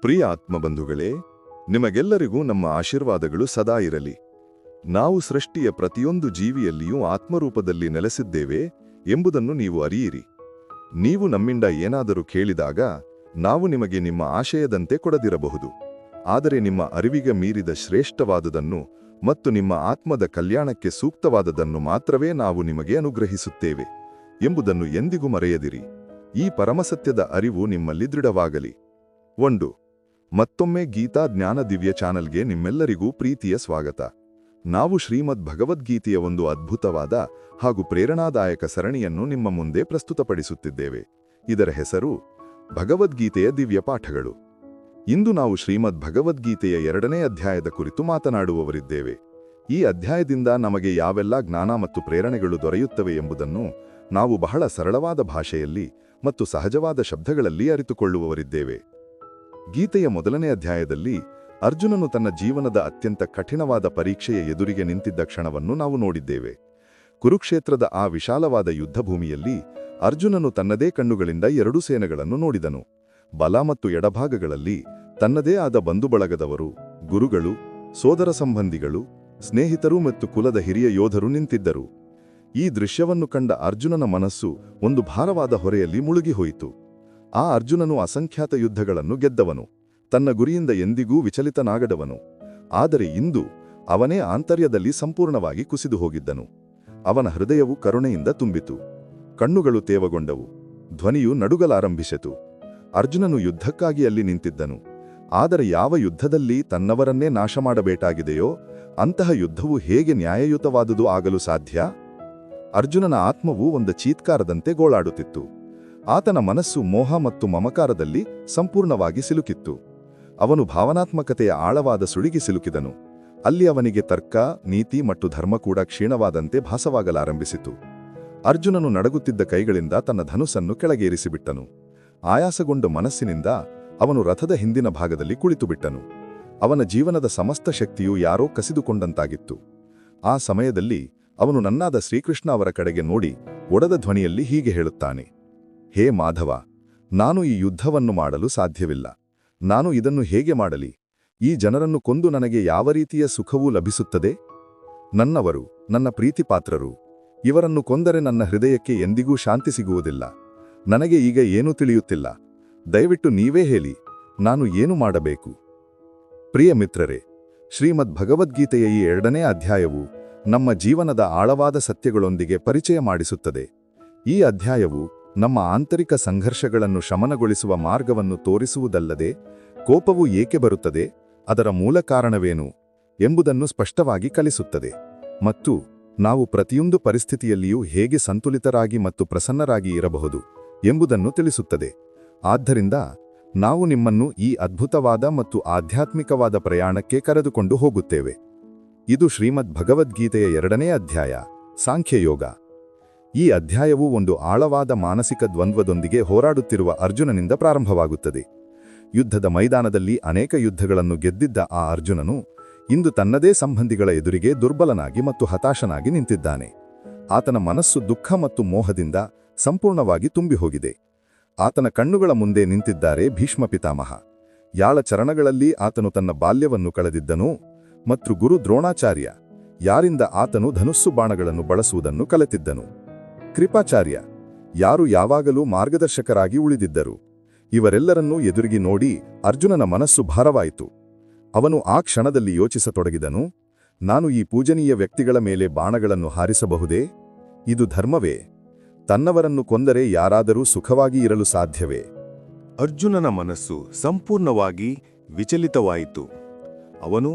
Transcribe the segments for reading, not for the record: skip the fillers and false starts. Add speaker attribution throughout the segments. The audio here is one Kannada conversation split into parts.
Speaker 1: ಪ್ರಿಯ ಆತ್ಮಬಂಧುಗಳೇ, ನಿಮಗೆಲ್ಲರಿಗೂ ನಮ್ಮ ಆಶೀರ್ವಾದಗಳು ಸದಾ ಇರಲಿ. ನಾವು ಸೃಷ್ಟಿಯ ಪ್ರತಿಯೊಂದು ಜೀವಿಯಲ್ಲಿಯೂ ಆತ್ಮರೂಪದಲ್ಲಿ ನೆಲೆಸಿದ್ದೇವೆ ಎಂಬುದನ್ನು ನೀವು ಅರಿಯಿರಿ. ನೀವು ನಮ್ಮಿಂದ ಏನಾದರೂ ಕೇಳಿದಾಗ ನಾವು ನಿಮಗೆ ನಿಮ್ಮ ಆಶಯದಂತೆ ಕೊಡದಿರಬಹುದು, ಆದರೆ ನಿಮ್ಮ ಅರಿವಿಗೆ ಮೀರಿದ ಶ್ರೇಷ್ಠವಾದುದನ್ನು ಮತ್ತು ನಿಮ್ಮ ಆತ್ಮದ ಕಲ್ಯಾಣಕ್ಕೆ ಸೂಕ್ತವಾದದನ್ನು ಮಾತ್ರವೇ ನಾವು ನಿಮಗೆ ಅನುಗ್ರಹಿಸುತ್ತೇವೆ ಎಂಬುದನ್ನು ಎಂದಿಗೂ ಮರೆಯದಿರಿ. ಈ ಪರಮಸತ್ಯದ ಅರಿವು ನಿಮ್ಮಲ್ಲಿ ದೃಢವಾಗಲಿ. 1. ಮತ್ತೊಮ್ಮೆ ಗೀತಾ ಜ್ಞಾನ ದಿವ್ಯ ಚಾನಲ್ಗೆ ನಿಮ್ಮೆಲ್ಲರಿಗೂ ಪ್ರೀತಿಯ ಸ್ವಾಗತ. ನಾವು ಶ್ರೀಮದ್ ಭಗವದ್ಗೀತೆಯ ಒಂದು ಅದ್ಭುತವಾದ ಹಾಗೂ ಪ್ರೇರಣಾದಾಯಕ ಸರಣಿಯನ್ನು ನಿಮ್ಮ ಮುಂದೆ ಪ್ರಸ್ತುತಪಡಿಸುತ್ತಿದ್ದೇವೆ. ಇದರ ಹೆಸರು ಭಗವದ್ಗೀತೆಯ ದಿವ್ಯ ಪಾಠಗಳು. ಇಂದು ನಾವು ಶ್ರೀಮದ್ ಭಗವದ್ಗೀತೆಯ 2ನೇ ಅಧ್ಯಾಯದ ಕುರಿತು ಮಾತನಾಡುವವರಿದ್ದೇವೆ. ಈ ಅಧ್ಯಾಯದಿಂದ ನಮಗೆ ಯಾವೆಲ್ಲ ಜ್ಞಾನ ಮತ್ತು ಪ್ರೇರಣೆಗಳು ದೊರೆಯುತ್ತವೆ ಎಂಬುದನ್ನು ನಾವು ಬಹಳ ಸರಳವಾದ ಭಾಷೆಯಲ್ಲಿ ಮತ್ತು ಸಹಜವಾದ ಶಬ್ದಗಳಲ್ಲಿ ಅರಿತುಕೊಳ್ಳುವವರಿದ್ದೇವೆ. ಗೀತೆಯ 1ನೇ ಅಧ್ಯಾಯದಲ್ಲಿ ಅರ್ಜುನನು ತನ್ನ ಜೀವನದ ಅತ್ಯಂತ ಕಠಿಣವಾದ ಪರೀಕ್ಷೆಯ ಎದುರಿಗೆ ನಿಂತಿದ್ದ ಕ್ಷಣವನ್ನು ನಾವು ನೋಡಿದ್ದೇವೆ. ಕುರುಕ್ಷೇತ್ರದ ಆ ವಿಶಾಲವಾದ ಯುದ್ಧಭೂಮಿಯಲ್ಲಿ ಅರ್ಜುನನು ತನ್ನದೇ ಕಣ್ಣುಗಳಿಂದ 2 ಸೇನೆಗಳನ್ನು ನೋಡಿದನು. ಬಲ ಮತ್ತು ಎಡಭಾಗಗಳಲ್ಲಿ ತನ್ನದೇ ಆದ ಬಂಧುಬಳಗದವರು, ಗುರುಗಳು, ಸೋದರ ಸಂಬಂಧಿಗಳು, ಸ್ನೇಹಿತರು ಮತ್ತು ಕುಲದ ಹಿರಿಯ ಯೋಧರು ನಿಂತಿದ್ದರು. ಈ ದೃಶ್ಯವನ್ನು ಕಂಡ ಅರ್ಜುನನ ಮನಸ್ಸು ಒಂದು ಭಾರವಾದ ಹೊರೆಯಲ್ಲಿ ಮುಳುಗಿಹೋಯಿತು. ಆ ಅರ್ಜುನನು ಅಸಂಖ್ಯಾತ ಯುದ್ಧಗಳನ್ನು ಗೆದ್ದವನು, ತನ್ನ ಗುರಿಯಿಂದ ಎಂದಿಗೂ ವಿಚಲಿತನಾಗದವನು. ಆದರೆ ಇಂದು ಅವನೇ ಆಂತರ್ಯದಲ್ಲಿ ಸಂಪೂರ್ಣವಾಗಿ ಕುಸಿದು ಹೋಗಿದ್ದನು. ಅವನ ಹೃದಯವು ಕರುಣೆಯಿಂದ ತುಂಬಿತು, ಕಣ್ಣುಗಳು ತೇವಗೊಂಡವು, ಧ್ವನಿಯು ನಡುಗಲಾರಂಭಿಸಿತು. ಅರ್ಜುನನು ಯುದ್ಧಕ್ಕಾಗಿ ಅಲ್ಲಿ ನಿಂತಿದ್ದನು. ಆದರೆ ಯಾವ ಯುದ್ಧದಲ್ಲಿ ತನ್ನವರನ್ನೇ ನಾಶ ಮಾಡಬೇಕಾಗಿದೆಯೋ ಅಂತಹ ಯುದ್ಧವು ಹೇಗೆ ನ್ಯಾಯಯುತವಾದುದು ಆಗಲು ಸಾಧ್ಯ? ಅರ್ಜುನನ ಆತ್ಮವು ಒಂದು ಚೀತ್ಕಾರದಂತೆ ಗೋಳಾಡುತ್ತಿತ್ತು. ಆತನ ಮನಸ್ಸು ಮೋಹ ಮತ್ತು ಮಮಕಾರದಲ್ಲಿ ಸಂಪೂರ್ಣವಾಗಿ ಸಿಲುಕಿತ್ತು. ಅವನು ಭಾವನಾತ್ಮಕತೆಯ ಆಳವಾದ ಸುಳಿಗೆ ಸಿಲುಕಿದನು. ಅಲ್ಲಿ ಅವನಿಗೆ ತರ್ಕ, ನೀತಿ ಮತ್ತು ಧರ್ಮ ಕೂಡ ಕ್ಷೀಣವಾದಂತೆ ಭಾಸವಾಗಲಾರಂಭಿಸಿತು. ಅರ್ಜುನನು ನಡಗುತ್ತಿದ್ದ ಕೈಗಳಿಂದ ತನ್ನ ಧನುಸ್ಸನ್ನು ಕೆಳಗೇರಿಸಿಬಿಟ್ಟನು. ಆಯಾಸಗೊಂಡ ಮನಸ್ಸಿನಿಂದ ಅವನು ರಥದ ಹಿಂದಿನ ಭಾಗದಲ್ಲಿ ಕುಳಿತುಬಿಟ್ಟನು. ಅವನ ಜೀವನದ ಸಮಸ್ತ ಶಕ್ತಿಯು ಯಾರೋ ಕಸಿದುಕೊಂಡಂತಾಗಿತ್ತು. ಆ ಸಮಯದಲ್ಲಿ ಅವನು ನನ್ನಾದ ಶ್ರೀಕೃಷ್ಣ ಅವರ ಕಡೆಗೆ ನೋಡಿ ಒಡೆದ ಧ್ವನಿಯಲ್ಲಿ ಹೀಗೆ ಹೇಳುತ್ತಾನೆ: ಹೇ ಮಾಧವ, ನಾನು ಈ ಯುದ್ಧವನ್ನು ಮಾಡಲು ಸಾಧ್ಯವಿಲ್ಲ. ನಾನು ಇದನ್ನು ಹೇಗೆ ಮಾಡಲಿ? ಈ ಜನರನ್ನು ಕೊಂದು ನನಗೆ ಯಾವ ರೀತಿಯ ಸುಖವೂ ಲಭಿಸುತ್ತದೆ? ನನ್ನವರು, ನನ್ನ ಪ್ರೀತಿಪಾತ್ರರು, ಇವರನ್ನು ಕೊಂದರೆ ನನ್ನ ಹೃದಯಕ್ಕೆ ಎಂದಿಗೂ ಶಾಂತಿ ಸಿಗುವುದಿಲ್ಲ. ನನಗೆ ಈಗ ಏನೂ ತಿಳಿಯುತ್ತಿಲ್ಲ. ದಯವಿಟ್ಟು ನೀವೇ ಹೇಳಿ, ನಾನು ಏನು ಮಾಡಬೇಕು? ಪ್ರಿಯ ಮಿತ್ರರೇ, ಶ್ರೀಮದ್ ಭಗವದ್ಗೀತೆಯ ಈ 2ನೇ ಅಧ್ಯಾಯವು ನಮ್ಮ ಜೀವನದ ಆಳವಾದ ಸತ್ಯಗಳೊಂದಿಗೆ ಪರಿಚಯ ಮಾಡಿಸುತ್ತದೆ. ಈ ಅಧ್ಯಾಯವು ನಮ್ಮ ಆಂತರಿಕ ಸಂಘರ್ಷಗಳನ್ನು ಶಮನಗೊಳಿಸುವ ಮಾರ್ಗವನ್ನು ತೋರಿಸುವುದಲ್ಲದೆ, ಕೋಪವು ಏಕೆ ಬರುತ್ತದೆ, ಅದರ ಮೂಲ ಕಾರಣವೇನು ಎಂಬುದನ್ನು ಸ್ಪಷ್ಟವಾಗಿ ಕಲಿಸುತ್ತದೆ, ಮತ್ತು ನಾವು ಪ್ರತಿಯೊಂದು ಪರಿಸ್ಥಿತಿಯಲ್ಲಿಯೂ ಹೇಗೆ ಸಂತುಲಿತರಾಗಿ ಮತ್ತು ಪ್ರಸನ್ನರಾಗಿ ಇರಬಹುದು ಎಂಬುದನ್ನು ತಿಳಿಸುತ್ತದೆ. ಆದ್ದರಿಂದ ನಾವು ನಿಮ್ಮನ್ನು ಈ ಅದ್ಭುತವಾದ ಮತ್ತು ಆಧ್ಯಾತ್ಮಿಕವಾದ ಪ್ರಯಾಣಕ್ಕೆ ಕರೆದುಕೊಂಡು ಹೋಗುತ್ತೇವೆ. ಇದು ಶ್ರೀಮದ್ ಭಗವದ್ಗೀತೆಯ 2ನೇ ಅಧ್ಯಾಯ, ಸಾಂಖ್ಯಯೋಗ. ಈ ಅಧ್ಯಾಯವು ಒಂದು ಆಳವಾದ ಮಾನಸಿಕ ದ್ವಂದ್ವದೊಂದಿಗೆ ಹೋರಾಡುತ್ತಿರುವ ಅರ್ಜುನನಿಂದ ಪ್ರಾರಂಭವಾಗುತ್ತದೆ. ಯುದ್ಧದ ಮೈದಾನದಲ್ಲಿ ಅನೇಕ ಯುದ್ಧಗಳನ್ನು ಗೆದ್ದಿದ್ದ ಆ ಅರ್ಜುನನು ಇಂದು ತನ್ನದೇ ಸಂಬಂಧಿಗಳ ಎದುರಿಗೆ ದುರ್ಬಲನಾಗಿ ಮತ್ತು ಹತಾಶನಾಗಿ ನಿಂತಿದ್ದಾನೆ. ಆತನ ಮನಸ್ಸು ದುಃಖ ಮತ್ತು ಮೋಹದಿಂದ ಸಂಪೂರ್ಣವಾಗಿ ತುಂಬಿಹೋಗಿದೆ. ಆತನ ಕಣ್ಣುಗಳ ಮುಂದೆ ನಿಂತಿದ್ದಾರೆ ಭೀಷ್ಮ ಪಿತಾಮಹ, ಯಾಳ ಚರಣಗಳಲ್ಲಿ ಆತನು ತನ್ನ ಬಾಲ್ಯವನ್ನು ಕಳೆದಿದ್ದನು, ಮತ್ತು ಗುರು ದ್ರೋಣಾಚಾರ್ಯ, ಯಾರಿಂದ ಆತನು ಧನುಸ್ಸು ಬಾಣಗಳನ್ನು ಬಳಸುವುದನ್ನು ಕಲಿತಿದ್ದನು, ಕೃಪಾಚಾರ್ಯ, ಯಾರು ಯಾವಾಗಲೂ ಮಾರ್ಗದರ್ಶಕರಾಗಿ ಉಳಿದಿದ್ದರು. ಇವರೆಲ್ಲರನ್ನೂ ಎದುರಿಗೆ ನೋಡಿ ಅರ್ಜುನನ ಮನಸ್ಸು ಭಾರವಾಯಿತು. ಅವನು ಆ ಕ್ಷಣದಲ್ಲಿ ಯೋಚಿಸತೊಡಗಿದನು: ನಾನು ಈ ಪೂಜನೀಯ ವ್ಯಕ್ತಿಗಳ ಮೇಲೆ ಬಾಣಗಳನ್ನು ಹಾರಿಸಬಹುದೇ? ಇದು ಧರ್ಮವೇ? ತನ್ನವರನ್ನು ಕೊಂದರೆ ಯಾರಾದರೂ ಸುಖವಾಗಿ ಇರಲು ಸಾಧ್ಯವೇ?
Speaker 2: ಅರ್ಜುನನ ಮನಸ್ಸು ಸಂಪೂರ್ಣವಾಗಿ ವಿಚಲಿತವಾಯಿತು. ಅವನು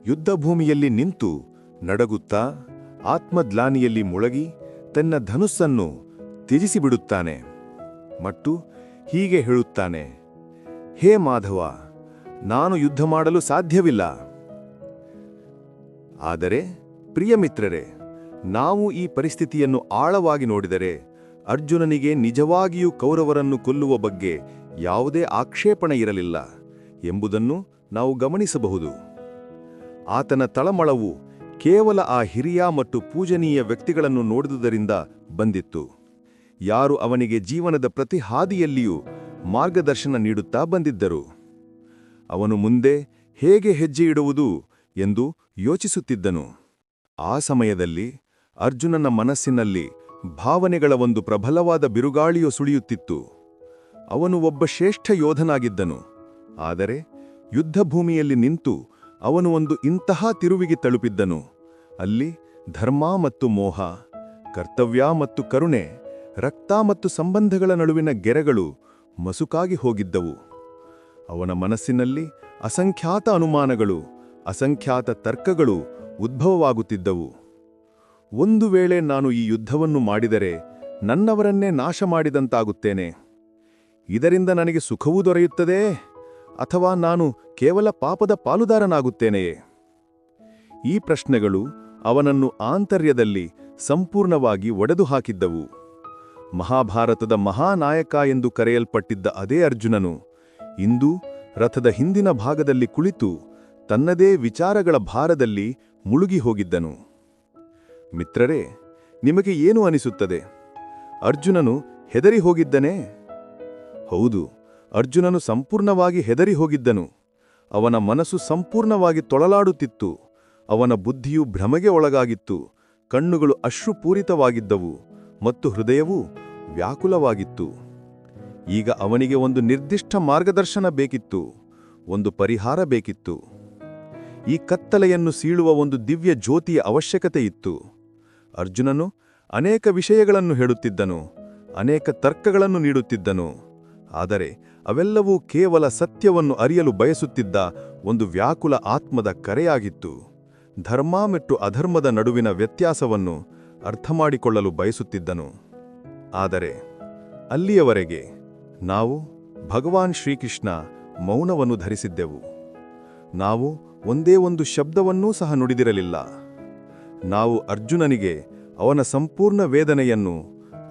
Speaker 2: ಯುದ್ಧಭೂಮಿಯಲ್ಲಿ ನಿಂತು ನಡಗುತ್ತಾ ಆತ್ಮಗ್ಲಾನಿಯಲ್ಲಿ ಮುಳುಗಿ ತನ್ನ ಧನುಸ್ಸನ್ನು ತ್ಯಜಿಸಿಬಿಡುತ್ತಾನೆ ಮತ್ತು ಹೀಗೆ ಹೇಳುತ್ತಾನೆ: ಹೇ ಮಾಧವ, ನಾನು ಯುದ್ಧ ಮಾಡಲು ಸಾಧ್ಯವಿಲ್ಲ. ಆದರೆ ಪ್ರಿಯ ಮಿತ್ರರೇ, ನಾವು ಈ ಪರಿಸ್ಥಿತಿಯನ್ನು ಆಳವಾಗಿ ನೋಡಿದರೆ ಅರ್ಜುನನಿಗೆ ನಿಜವಾಗಿಯೂ ಕೌರವರನ್ನು ಕೊಲ್ಲುವ ಬಗ್ಗೆ ಯಾವುದೇ ಆಕ್ಷೇಪಣೆ ಇರಲಿಲ್ಲ ಎಂಬುದನ್ನು ನಾವು ಗಮನಿಸಬಹುದು. ಆತನ ತಳಮಳವು ಕೇವಲ ಆ ಹಿರಿಯ ಮತ್ತು ಪೂಜನೀಯ ವ್ಯಕ್ತಿಗಳನ್ನು ನೋಡಿದುದರಿಂದ ಬಂದಿತ್ತು, ಯಾರು ಅವನಿಗೆ ಜೀವನದ ಪ್ರತಿ ಹಾದಿಯಲ್ಲಿಯೂ ಮಾರ್ಗದರ್ಶನ ನೀಡುತ್ತಾ ಬಂದಿದ್ದರು. ಅವನು ಮುಂದೆ ಹೇಗೆ ಹೆಜ್ಜೆ ಇಡುವುದು ಎಂದು ಯೋಚಿಸುತ್ತಿದ್ದನು. ಆ ಸಮಯದಲ್ಲಿ ಅರ್ಜುನನ ಮನಸ್ಸಿನಲ್ಲಿ ಭಾವನೆಗಳ ಒಂದು ಪ್ರಬಲವಾದ ಬಿರುಗಾಳಿಯು ಸುಳಿಯುತ್ತಿತ್ತು. ಅವನು ಒಬ್ಬ ಶ್ರೇಷ್ಠ ಯೋಧನಾಗಿದ್ದನು. ಆದರೆ ಯುದ್ಧಭೂಮಿಯಲ್ಲಿ ನಿಂತು ಅವನು ಒಂದು ಇಂತಹ ತಿರುವಿಗೆ ತಲುಪಿದ್ದನು. ಅಲ್ಲಿ ಧರ್ಮ ಮತ್ತು ಮೋಹ, ಕರ್ತವ್ಯ ಮತ್ತು ಕರುಣೆ, ರಕ್ತ ಮತ್ತು ಸಂಬಂಧಗಳ ನಡುವಿನ ಗೆರೆಗಳು ಮಸುಕಾಗಿ ಹೋಗಿದ್ದವು. ಅವನ ಮನಸ್ಸಿನಲ್ಲಿ ಅಸಂಖ್ಯಾತ ಅನುಮಾನಗಳು, ಅಸಂಖ್ಯಾತ ತರ್ಕಗಳು ಉದ್ಭವವಾಗುತ್ತಿದ್ದವು. ಒಂದು ವೇಳೆ ನಾನು ಈ ಯುದ್ಧವನ್ನು ಮಾಡಿದರೆ ನನ್ನವರನ್ನೇ ನಾಶ ಮಾಡಿದಂತಾಗುತ್ತೇನೆ. ಇದರಿಂದ ನನಗೆ ಸುಖವೂ ದೊರೆಯುತ್ತದೆಯೇ, ಅಥವಾ ನಾನು ಕೇವಲ ಪಾಪದ ಪಾಲುದಾರನಾಗುತ್ತೇನೆಯೇ? ಈ ಪ್ರಶ್ನೆಗಳು ಅವನನ್ನು ಆಂತರ್ಯದಲ್ಲಿ ಸಂಪೂರ್ಣವಾಗಿ ಒಡೆದು ಹಾಕಿದ್ದವು. ಮಹಾಭಾರತದ ಮಹಾನಾಯಕ ಎಂದು ಕರೆಯಲ್ಪಟ್ಟಿದ್ದ ಅದೇ ಅರ್ಜುನನು ಇಂದು ರಥದ ಹಿಂದಿನ ಭಾಗದಲ್ಲಿ ಕುಳಿತು ತನ್ನದೇ ವಿಚಾರಗಳ ಭಾರದಲ್ಲಿ ಮುಳುಗಿ ಹೋಗಿದ್ದನು. ಮಿತ್ರರೇ, ನಿಮಗೆ ಏನು ಅನಿಸುತ್ತದೆ? ಅರ್ಜುನನು ಹೆದರಿ ಹೋಗಿದ್ದನೇ? ಹೌದು, ಅರ್ಜುನನು ಸಂಪೂರ್ಣವಾಗಿ ಹೆದರಿ ಹೋಗಿದ್ದನು. ಅವನ ಮನಸ್ಸು ಸಂಪೂರ್ಣವಾಗಿ ತೊಳಲಾಡುತ್ತಿತ್ತು. ಅವನ ಬುದ್ಧಿಯು ಭ್ರಮೆಗೆ ಒಳಗಾಗಿತ್ತು. ಕಣ್ಣುಗಳು ಅಶ್ರುಪೂರಿತವಾಗಿದ್ದವು ಮತ್ತು ಹೃದಯವೂ ವ್ಯಾಕುಲವಾಗಿತ್ತು. ಈಗ ಅವನಿಗೆ ಒಂದು ನಿರ್ದಿಷ್ಟ ಮಾರ್ಗದರ್ಶನ ಬೇಕಿತ್ತು, ಒಂದು ಪರಿಹಾರ ಬೇಕಿತ್ತು. ಈ ಕತ್ತಲೆಯನ್ನು ಸೀಳುವ ಒಂದು ದಿವ್ಯ ಜ್ಯೋತಿಯ ಅವಶ್ಯಕತೆ ಇತ್ತು. ಅರ್ಜುನನು ಅನೇಕ ವಿಷಯಗಳನ್ನು ಹೇಳುತ್ತಿದ್ದನು, ಅನೇಕ ತರ್ಕಗಳನ್ನು ನೀಡುತ್ತಿದ್ದನು. ಆದರೆ ಅವೆಲ್ಲವೂ ಕೇವಲ ಸತ್ಯವನ್ನು ಅರಿಯಲು ಬಯಸುತ್ತಿದ್ದ ಒಂದು ವ್ಯಾಕುಲ ಆತ್ಮದ ಕರೆಯಾಗಿತ್ತು. ಧರ್ಮ ಮತ್ತು ಅಧರ್ಮದ ನಡುವಿನ ವ್ಯತ್ಯಾಸವನ್ನು ಅರ್ಥಮಾಡಿಕೊಳ್ಳಲು ಬಯಸುತ್ತಿದ್ದನು. ಆದರೆ ಅಲ್ಲಿಯವರೆಗೆ ನಾವು ಭಗವಾನ್ ಶ್ರೀಕೃಷ್ಣ ಮೌನವನ್ನು ಧರಿಸಿದ್ದೆವು. ನಾವು ಒಂದೇ ಒಂದು ಶಬ್ದವನ್ನೂ ಸಹ ನುಡಿದಿರಲಿಲ್ಲ. ನಾವು ಅರ್ಜುನನಿಗೆ ಅವನ ಸಂಪೂರ್ಣ ವೇದನೆಯನ್ನು,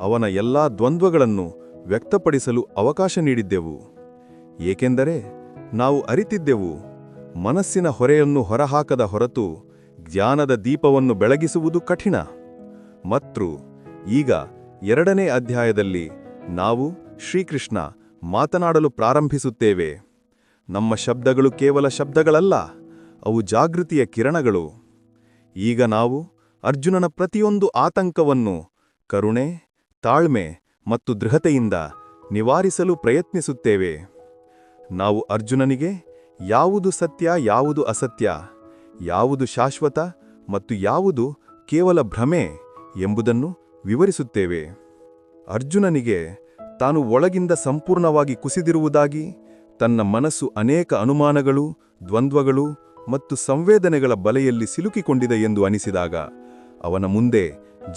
Speaker 2: ಅವನ ಎಲ್ಲಾ ದ್ವಂದ್ವಗಳನ್ನು ವ್ಯಕ್ತಪಡಿಸಲು ಅವಕಾಶ ನೀಡಿದ್ದೆವು. ಏಕೆಂದರೆ ನಾವು ಅರಿತಿದ್ದೆವು, ಮನಸ್ಸಿನ ಹೊರೆಯನ್ನು ಹೊರಹಾಕದ ಹೊರತು ಜ್ಞಾನದ ದೀಪವನ್ನು ಬೆಳಗಿಸುವುದು ಕಠಿಣ. ಮತ್ತು ಈಗ 2ನೇ ಅಧ್ಯಾಯದಲ್ಲಿ ನಾವು ಶ್ರೀಕೃಷ್ಣ ಮಾತನಾಡಲು ಪ್ರಾರಂಭಿಸುತ್ತೇವೆ. ನಮ್ಮ ಶಬ್ದಗಳು ಕೇವಲ ಶಬ್ದಗಳಲ್ಲ, ಅವು ಜಾಗೃತಿಯ ಕಿರಣಗಳು. ಈಗ ನಾವು ಅರ್ಜುನನ ಪ್ರತಿಯೊಂದು ಆತಂಕವನ್ನು ಕರುಣೆ, ತಾಳ್ಮೆ ಮತ್ತು ದೃಢತೆಯಿಂದ ನಿವಾರಿಸಲು ಪ್ರಯತ್ನಿಸುತ್ತೇವೆ. ನಾವು ಅರ್ಜುನನಿಗೆ ಯಾವುದು ಸತ್ಯ, ಯಾವುದು ಅಸತ್ಯ, ಯಾವುದು ಶಾಶ್ವತ ಮತ್ತು ಯಾವುದು ಕೇವಲ ಭ್ರಮೆ ಎಂಬುದನ್ನು ವಿವರಿಸುತ್ತೇವೆ. ಅರ್ಜುನನಿಗೆ ತಾನು ಒಳಗಿಂದ ಸಂಪೂರ್ಣವಾಗಿ ಕುಸಿದಿರುವುದಾಗಿ, ತನ್ನ ಮನಸ್ಸು ಅನೇಕ ಅನುಮಾನಗಳು, ದ್ವಂದ್ವಗಳು ಮತ್ತು ಸಂವೇದನೆಗಳ ಬಲೆಯಲ್ಲಿ ಸಿಲುಕಿಕೊಂಡಿದೆ ಎಂದು ಅನಿಸಿದಾಗ, ಅವನ ಮುಂದೆ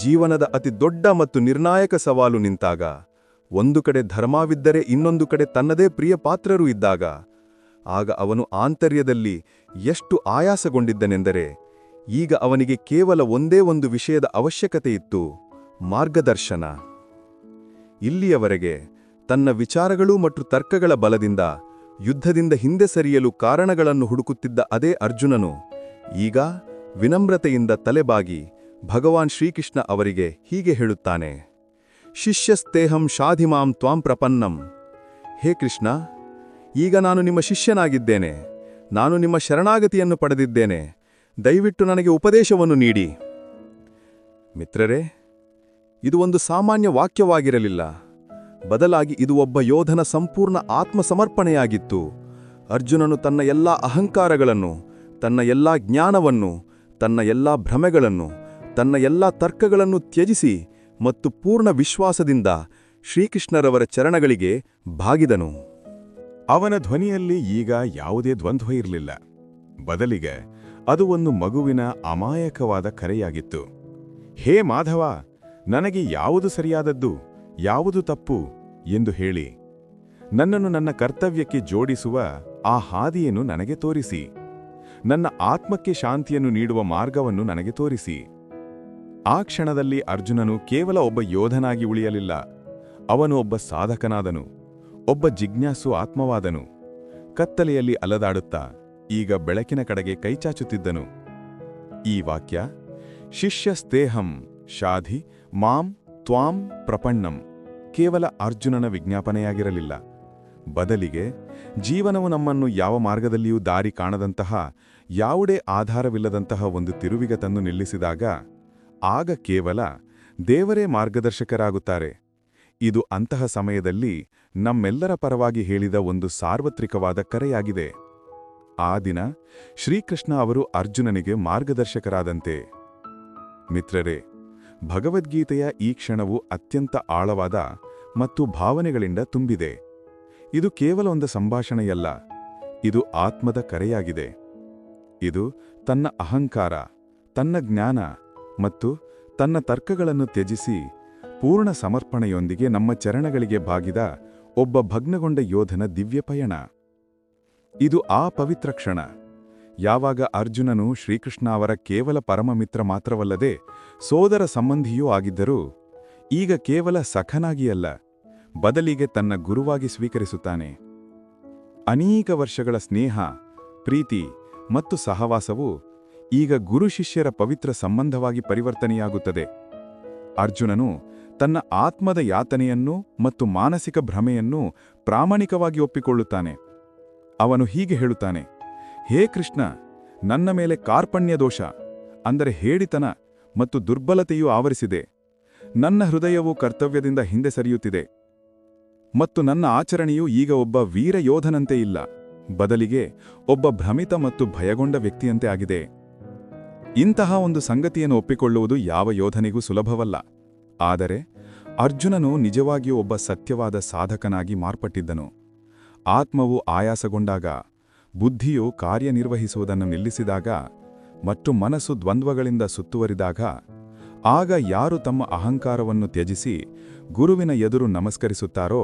Speaker 2: ಜೀವನದ ಅತಿ ದೊಡ್ಡ ಮತ್ತು ನಿರ್ಣಾಯಕ ಸವಾಲು ನಿಂತಾಗ, ಒಂದು ಕಡೆ ಧರ್ಮವಿದ್ದರೆ ಇನ್ನೊಂದು ಕಡೆ ತನ್ನದೇ ಪ್ರಿಯ ಪಾತ್ರರೂ ಇದ್ದಾಗ, ಆಗ ಅವನು ಆಂತರ್ಯದಲ್ಲಿ ಎಷ್ಟು ಆಯಾಸಗೊಂಡಿದ್ದನೆಂದರೆ, ಈಗ ಅವನಿಗೆ ಕೇವಲ ಒಂದೇ ಒಂದು ವಿಷಯದ ಅವಶ್ಯಕತೆ ಇತ್ತು: ಮಾರ್ಗದರ್ಶನ. ಇಲ್ಲಿಯವರೆಗೆ ತನ್ನ ವಿಚಾರಗಳು ಮತ್ತು ತರ್ಕಗಳ ಬಲದಿಂದ ಯುದ್ಧದಿಂದ ಹಿಂದೆ ಸರಿಯಲು ಕಾರಣಗಳನ್ನು ಹುಡುಕುತ್ತಿದ್ದ ಅದೇ ಅರ್ಜುನನು ಈಗ ವಿನಮ್ರತೆಯಿಂದ ತಲೆಬಾಗಿ ಭಗವಾನ್ ಶ್ರೀಕೃಷ್ಣ ಅವರಿಗೆ ಹೀಗೆ ಹೇಳುತ್ತಾನೆ: ಶಿಷ್ಯಸ್ತೇಹಂ ಶಾಧಿಮಾಂ ತ್ವಾಂ ಪ್ರಪನ್ನಂ. ಹೇ ಕೃಷ್ಣ, ಈಗ ನಾನು ನಿಮ್ಮ ಶಿಷ್ಯನಾಗಿದ್ದೇನೆ. ನಾನು ನಿಮ್ಮ ಶರಣಾಗತಿಯನ್ನು ಪಡೆದಿದ್ದೇನೆ. ದಯವಿಟ್ಟು ನನಗೆ ಉಪದೇಶವನ್ನು ನೀಡಿ. ಮಿತ್ರರೇ, ಇದು ಒಂದು ಸಾಮಾನ್ಯ ವಾಕ್ಯವಾಗಿರಲಿಲ್ಲ. ಬದಲಾಗಿ ಇದು ಒಬ್ಬ ಯೋಧನ ಸಂಪೂರ್ಣ ಆತ್ಮಸಮರ್ಪಣೆಯಾಗಿತ್ತು. ಅರ್ಜುನನು ತನ್ನ ಎಲ್ಲಾ ಅಹಂಕಾರಗಳನ್ನು, ತನ್ನ ಎಲ್ಲಾ ಜ್ಞಾನವನ್ನು, ತನ್ನ ಎಲ್ಲಾ ಭ್ರಮೆಗಳನ್ನು, ತನ್ನ ಎಲ್ಲಾ ತರ್ಕಗಳನ್ನು ತ್ಯಜಿಸಿ ಮತ್ತು ಪೂರ್ಣ ವಿಶ್ವಾಸದಿಂದ ಶ್ರೀಕೃಷ್ಣರವರ ಚರಣಗಳಿಗೆ ಬಾಗಿದನು.
Speaker 3: ಅವನ ಧ್ವನಿಯಲ್ಲಿ ಈಗ ಯಾವುದೇ ದ್ವಂದ್ವ ಇರಲಿಲ್ಲ. ಬದಲಿಗೆ ಅದು ಒಂದು ಮಗುವಿನ ಅಮಾಯಕವಾದ ಕರೆಯಾಗಿತ್ತು. ಹೇ ಮಾಧವ, ನನಗೆ ಯಾವುದು ಸರಿಯಾದದ್ದು, ಯಾವುದು ತಪ್ಪು ಎಂದು ಹೇಳಿ, ನನ್ನನ್ನು ನನ್ನ ಕರ್ತವ್ಯಕ್ಕೆ ಜೋಡಿಸುವ ಆ ಹಾದಿಯನ್ನು ನನಗೆ ತೋರಿಸಿ. ನನ್ನ ಆತ್ಮಕ್ಕೆ ಶಾಂತಿಯನ್ನು ನೀಡುವ ಮಾರ್ಗವನ್ನು ನನಗೆ ತೋರಿಸಿ. ಆ ಕ್ಷಣದಲ್ಲಿ ಅರ್ಜುನನು ಕೇವಲ ಒಬ್ಬ ಯೋಧನಾಗಿ ಉಳಿಯಲಿಲ್ಲ. ಅವನು ಒಬ್ಬ ಸಾಧಕನಾದನು, ಒಬ್ಬ ಜಿಜ್ಞಾಸು ಆತ್ಮವಾದನು. ಕತ್ತಲೆಯಲ್ಲಿ ಅಲದಾಡುತ್ತಾ ಈಗ ಬೆಳಕಿನ ಕಡೆಗೆ ಕೈಚಾಚುತ್ತಿದ್ದನು. ಈ ವಾಕ್ಯ ಶಿಷ್ಯಸ್ತೇಹಂ ಶಾಧಿ ಮಾಂ ತ್ವಾಂ ಪ್ರಪನ್ನಂ ಕೇವಲ ಅರ್ಜುನನ ವಿಜ್ಞಾಪನೆಯಾಗಿರಲಿಲ್ಲ. ಬದಲಿಗೆ ಜೀವನವು ನಮ್ಮನ್ನು ಯಾವ ಮಾರ್ಗದಲ್ಲಿಯೂ ದಾರಿ ಕಾಣದಂತಹ ಯಾವುದೇ ಆಧಾರವಿಲ್ಲದಂತಹ ಒಂದು ತಿರುವಿಗೆ ತಂದು ನಿಲ್ಲಿಸಿದಾಗ ಆಗ ಕೇವಲ ದೇವರೇ ಮಾರ್ಗದರ್ಶಕರಾಗುತ್ತಾರೆ. ಇದು ಅಂತಹ ಸಮಯದಲ್ಲಿ ನಮ್ಮೆಲ್ಲರ ಪರವಾಗಿ ಹೇಳಿದ ಒಂದು ಸಾರ್ವತ್ರಿಕವಾದ ಕರೆಯಾಗಿದೆ. ಆ ದಿನ ಶ್ರೀಕೃಷ್ಣ ಅವರು ಅರ್ಜುನನಿಗೆ ಮಾರ್ಗದರ್ಶಕರಾದಂತೆ. ಮಿತ್ರರೇ, ಭಗವದ್ಗೀತೆಯ ಈ ಕ್ಷಣವು ಅತ್ಯಂತ ಆಳವಾದ ಮತ್ತು ಭಾವನೆಗಳಿಂದ ತುಂಬಿದೆ. ಇದು ಕೇವಲ ಒಂದು ಸಂಭಾಷಣೆಯಲ್ಲ, ಇದು ಆತ್ಮದ ಕರೆಯಾಗಿದೆ. ಇದು ತನ್ನ ಅಹಂಕಾರ, ತನ್ನ ಜ್ಞಾನ ಮತ್ತು ತನ್ನ ತರ್ಕಗಳನ್ನು ತ್ಯಜಿಸಿ ಪೂರ್ಣ ಸಮರ್ಪಣೆಯೊಂದಿಗೆ ನಮ್ಮ ಚರಣಗಳಿಗೆ ಬಾಗಿದ ಒಬ್ಬ ಭಗ್ನಗೊಂಡ ಯೋಧನ ದಿವ್ಯ ಪಯಣ. ಇದು ಆ ಪವಿತ್ರ ಕ್ಷಣ ಯಾವಾಗ ಅರ್ಜುನನು ಶ್ರೀಕೃಷ್ಣ ಅವರ ಕೇವಲ ಪರಮಮಿತ್ರ ಮಾತ್ರವಲ್ಲದೆ ಸೋದರ ಸಂಬಂಧಿಯೂ ಆಗಿದ್ದರೂ ಈಗ ಕೇವಲ ಸಖನಾಗಿ ಅಲ್ಲ, ಬದಲಿಗೆ ತನ್ನ ಗುರುವಾಗಿ ಸ್ವೀಕರಿಸುತ್ತಾನೆ. ಅನೇಕ ವರ್ಷಗಳ ಸ್ನೇಹ, ಪ್ರೀತಿ ಮತ್ತು ಸಹವಾಸವು ಈಗ ಗುರು ಶಿಷ್ಯರ ಪವಿತ್ರ ಸಂಬಂಧವಾಗಿ ಪರಿವರ್ತನೆಯಾಗುತ್ತದೆ. ಅರ್ಜುನನು ತನ್ನ ಆತ್ಮದ ಯಾತನೆಯನ್ನು ಮತ್ತು ಮಾನಸಿಕ ಭ್ರಮೆಯನ್ನು ಪ್ರಾಮಾಣಿಕವಾಗಿ ಒಪ್ಪಿಕೊಳ್ಳುತ್ತಾನೆ. ಅವನು ಹೀಗೆ ಹೇಳುತ್ತಾನೆ, ಹೇ ಕೃಷ್ಣ, ನನ್ನ ಮೇಲೆ ಕಾರ್ಪಣ್ಯ ದೋಷ, ಅಂದರೆ ಹೇಡಿತನ ಮತ್ತು ದುರ್ಬಲತೆಯೂ ಆವರಿಸಿದೆ. ನನ್ನ ಹೃದಯವು ಕರ್ತವ್ಯದಿಂದ ಹಿಂದೆ ಸರಿಯುತ್ತಿದೆ ಮತ್ತು ನನ್ನ ಆಚರಣೆಯು ಈಗ ಒಬ್ಬ ವೀರ ಯೋಧನಂತೆ ಇಲ್ಲ, ಬದಲಿಗೆ ಒಬ್ಬ ಭ್ರಮಿತ ಮತ್ತು ಭಯಗೊಂಡ ವ್ಯಕ್ತಿಯಂತೆ ಆಗಿದೆ. ಇಂತಹ ಒಂದು ಸಂಗತಿಯನ್ನು ಒಪ್ಪಿಕೊಳ್ಳುವುದು ಯಾವ ಯೋಧನಿಗೂ ಸುಲಭವಲ್ಲ. ಆದರೆ ಅರ್ಜುನನು ನಿಜವಾಗಿಯೂ ಒಬ್ಬ ಸತ್ಯವಾದ ಸಾಧಕನಾಗಿ ಮಾರ್ಪಟ್ಟಿದ್ದನು. ಆತ್ಮವು ಆಯಾಸಗೊಂಡಾಗ, ಬುದ್ಧಿಯು ಕಾರ್ಯನಿರ್ವಹಿಸುವುದನ್ನು ನಿಲ್ಲಿಸಿದಾಗ ಮತ್ತು ಮನಸ್ಸು ದ್ವಂದ್ವಗಳಿಂದ ಸುತ್ತುವರಿದಾಗ, ಆಗ ಯಾರು ತಮ್ಮ ಅಹಂಕಾರವನ್ನು ತ್ಯಜಿಸಿ ಗುರುವಿನ ಎದುರು ನಮಸ್ಕರಿಸುತ್ತಾರೋ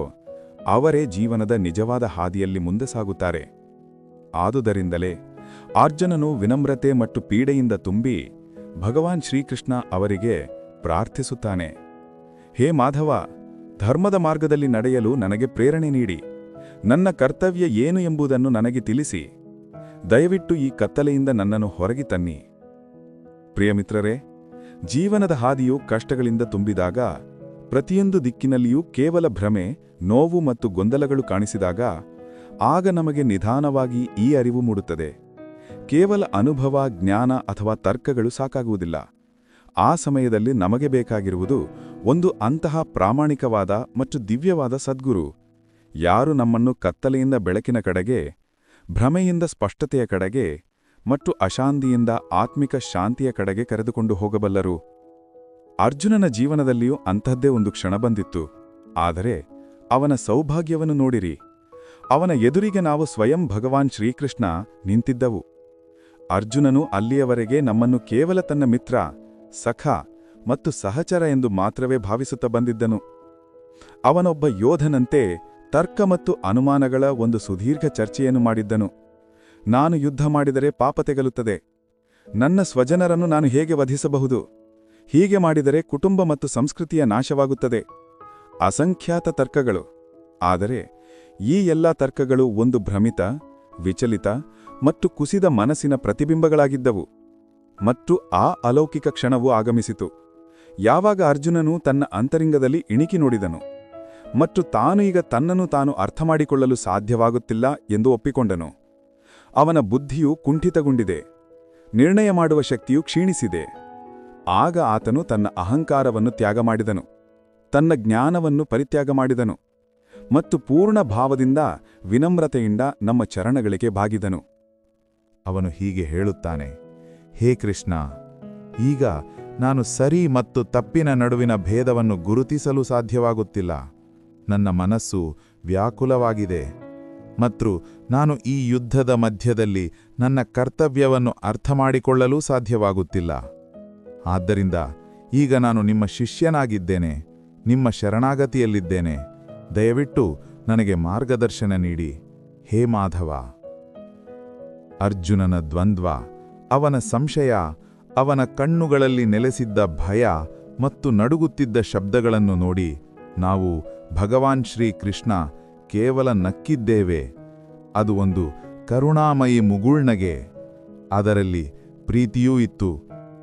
Speaker 3: ಅವರೇ ಜೀವನದ ನಿಜವಾದ ಹಾದಿಯಲ್ಲಿ ಮುಂದೆ ಸಾಗುತ್ತಾರೆ. ಆದುದರಿಂದಲೇ ಅರ್ಜುನನು ವಿನಮ್ರತೆ ಮತ್ತು ಪೀಡೆಯಿಂದ ತುಂಬಿ ಭಗವಾನ್ ಶ್ರೀಕೃಷ್ಣ ಅವರಿಗೆ ಪ್ರಾರ್ಥಿಸುತ್ತಾನೆ, ಹೇ ಮಾಧವ, ಧರ್ಮದ ಮಾರ್ಗದಲ್ಲಿ ನಡೆಯಲು ನನಗೆ ಪ್ರೇರಣೆ ನೀಡಿ, ನನ್ನ ಕರ್ತವ್ಯ ಏನು ಎಂಬುದನ್ನು ನನಗೆ ತಿಳಿಸಿ, ದಯವಿಟ್ಟು ಈ ಕತ್ತಲೆಯಿಂದ ನನ್ನನ್ನು ಹೊರಗೆ ತನ್ನಿ. ಪ್ರಿಯಮಿತ್ರರೇ, ಜೀವನದ ಹಾದಿಯು ಕಷ್ಟಗಳಿಂದ ತುಂಬಿದಾಗ, ಪ್ರತಿಯೊಂದು ದಿಕ್ಕಿನಲ್ಲಿಯೂ ಕೇವಲ ಭ್ರಮೆ, ನೋವು ಮತ್ತು ಗೊಂದಲಗಳು ಕಾಣಿಸಿದಾಗ, ಆಗ ನಮಗೆ ನಿಧಾನವಾಗಿ ಈ ಅರಿವು ಮೂಡುತ್ತದೆ. ಕೇವಲ ಅನುಭವ, ಜ್ಞಾನ ಅಥವಾ ತರ್ಕಗಳು ಸಾಕಾಗುವುದಿಲ್ಲ. ಆ ಸಮಯದಲ್ಲಿ ನಮಗೆ ಬೇಕಾಗಿರುವುದು ಒಂದು ಅಂತಹ ಪ್ರಾಮಾಣಿಕವಾದ ಮತ್ತು ದಿವ್ಯವಾದ ಸದ್ಗುರು, ಯಾರು ನಮ್ಮನ್ನು ಕತ್ತಲೆಯಿಂದ ಬೆಳಕಿನ ಕಡೆಗೆ, ಭ್ರಮೆಯಿಂದ ಸ್ಪಷ್ಟತೆಯ ಕಡೆಗೆ ಮತ್ತು ಅಶಾಂತಿಯಿಂದ ಆತ್ಮಿಕ ಶಾಂತಿಯ ಕಡೆಗೆ ಕರೆದುಕೊಂಡು ಹೋಗಬಲ್ಲರು. ಅರ್ಜುನನ ಜೀವನದಲ್ಲಿಯೂ ಅಂತಹದ್ದೇ ಒಂದು ಕ್ಷಣ ಬಂದಿತ್ತು. ಆದರೆ ಅವನ ಸೌಭಾಗ್ಯವನ್ನು ನೋಡಿರಿ, ಅವನ ಎದುರಿಗೆ ನಾವು ಸ್ವಯಂ ಭಗವಾನ್ ಶ್ರೀಕೃಷ್ಣ ನಿಂತಿದ್ದವು. ಅರ್ಜುನನು ಅಲ್ಲಿಯವರೆಗೆ ನಮ್ಮನ್ನು ಕೇವಲ ತನ್ನ ಮಿತ್ರ, ಸಖ ಮತ್ತು ಸಹಚರ ಎಂದು ಮಾತ್ರವೇ ಭಾವಿಸುತ್ತಾ ಬಂದಿದ್ದನು. ಅವನೊಬ್ಬ ಯೋಧನಂತೆ ತರ್ಕ ಮತ್ತು ಅನುಮಾನಗಳ ಒಂದು ಸುದೀರ್ಘ ಚರ್ಚೆಯನ್ನು ಮಾಡಿದ್ದನು. ನಾನು ಯುದ್ಧ ಮಾಡಿದರೆ ಪಾಪ ತೆಗಲುತ್ತದೆ, ನನ್ನ ಸ್ವಜನರನ್ನು ನಾನು ಹೇಗೆ ವಧಿಸಬಹುದು, ಹೀಗೆ ಮಾಡಿದರೆ ಕುಟುಂಬ ಮತ್ತು ಸಂಸ್ಕೃತಿಯ ನಾಶವಾಗುತ್ತದೆ, ಅಸಂಖ್ಯಾತ ತರ್ಕಗಳು. ಆದರೆ ಈ ಎಲ್ಲ ತರ್ಕಗಳು ಒಂದು ಭ್ರಮಿತ, ವಿಚಲಿತ ಮತ್ತು ಕುಸಿದ ಮನಸ್ಸಿನ ಪ್ರತಿಬಿಂಬಗಳಾಗಿದ್ದವು. ಮತ್ತು ಆ ಅಲೌಕಿಕ ಕ್ಷಣವು ಆಗಮಿಸಿತು ಯಾವಾಗ ಅರ್ಜುನನು ತನ್ನ ಅಂತರಿಂಗದಲ್ಲಿ ಇಣಿಕಿ ನೋಡಿದನು ಮತ್ತು ತಾನು ಈಗ ತನ್ನನ್ನು ತಾನು ಅರ್ಥಮಾಡಿಕೊಳ್ಳಲು ಸಾಧ್ಯವಾಗುತ್ತಿಲ್ಲ ಎಂದು ಒಪ್ಪಿಕೊಂಡನು. ಅವನ ಬುದ್ಧಿಯು ಕುಂಠಿತಗೊಂಡಿದೆ, ನಿರ್ಣಯ ಮಾಡುವ ಶಕ್ತಿಯು ಕ್ಷೀಣಿಸಿದೆ. ಆಗ ಆತನು ತನ್ನ ಅಹಂಕಾರವನ್ನು ತ್ಯಾಗ ಮಾಡಿದನು, ತನ್ನ ಜ್ಞಾನವನ್ನು ಪರಿತ್ಯಾಗ ಮಾಡಿದನು ಮತ್ತು ಪೂರ್ಣ ಭಾವದಿಂದ ವಿನಮ್ರತೆಯಿಂದ ನಮ್ಮ ಚರಣಗಳಿಗೆ ಬಾಗಿದನು.
Speaker 4: ಅವನು ಹೀಗೆ ಹೇಳುತ್ತಾನೆ, ಹೇ ಕೃಷ್ಣ, ಈಗ ನಾನು ಸರಿ ಮತ್ತು ತಪ್ಪಿನ ನಡುವಿನ ಭೇದವನ್ನು ಗುರುತಿಸಲು ಸಾಧ್ಯವಾಗುತ್ತಿಲ್ಲ. ನನ್ನ ಮನಸ್ಸು ವ್ಯಾಕುಲವಾಗಿದೆ ಮತ್ತು ನಾನು ಈ ಯುದ್ಧದ ಮಧ್ಯದಲ್ಲಿ ನನ್ನ ಕರ್ತವ್ಯವನ್ನು ಅರ್ಥಮಾಡಿಕೊಳ್ಳಲೂ ಸಾಧ್ಯವಾಗುತ್ತಿಲ್ಲ. ಆದ್ದರಿಂದ ಈಗ ನಾನು ನಿಮ್ಮ ಶಿಷ್ಯನಾಗಿದ್ದೇನೆ, ನಿಮ್ಮ ಶರಣಾಗತಿಯಲ್ಲಿದ್ದೇನೆ. ದಯವಿಟ್ಟು ನನಗೆ ಮಾರ್ಗದರ್ಶನ ನೀಡಿ, ಹೇ ಮಾಧವ. ಅರ್ಜುನನ ದ್ವಂದ್ವ, ಅವನ ಸಂಶಯ, ಅವನ ಕಣ್ಣುಗಳಲ್ಲಿ ನೆಲೆಸಿದ್ದ ಭಯ ಮತ್ತು ನಡುಗುತ್ತಿದ್ದ ಶಬ್ದಗಳನ್ನು ನೋಡಿ ನಾವು ಭಗವಾನ್ ಶ್ರೀ ಕೃಷ್ಣ ಕೇವಲ ನಕ್ಕಿದ್ದೇವೆ. ಅದು ಒಂದು ಕರುಣಾಮಯಿ ಮುಗುಳ್ನಗೆ. ಅದರಲ್ಲಿ ಪ್ರೀತಿಯೂ ಇತ್ತು,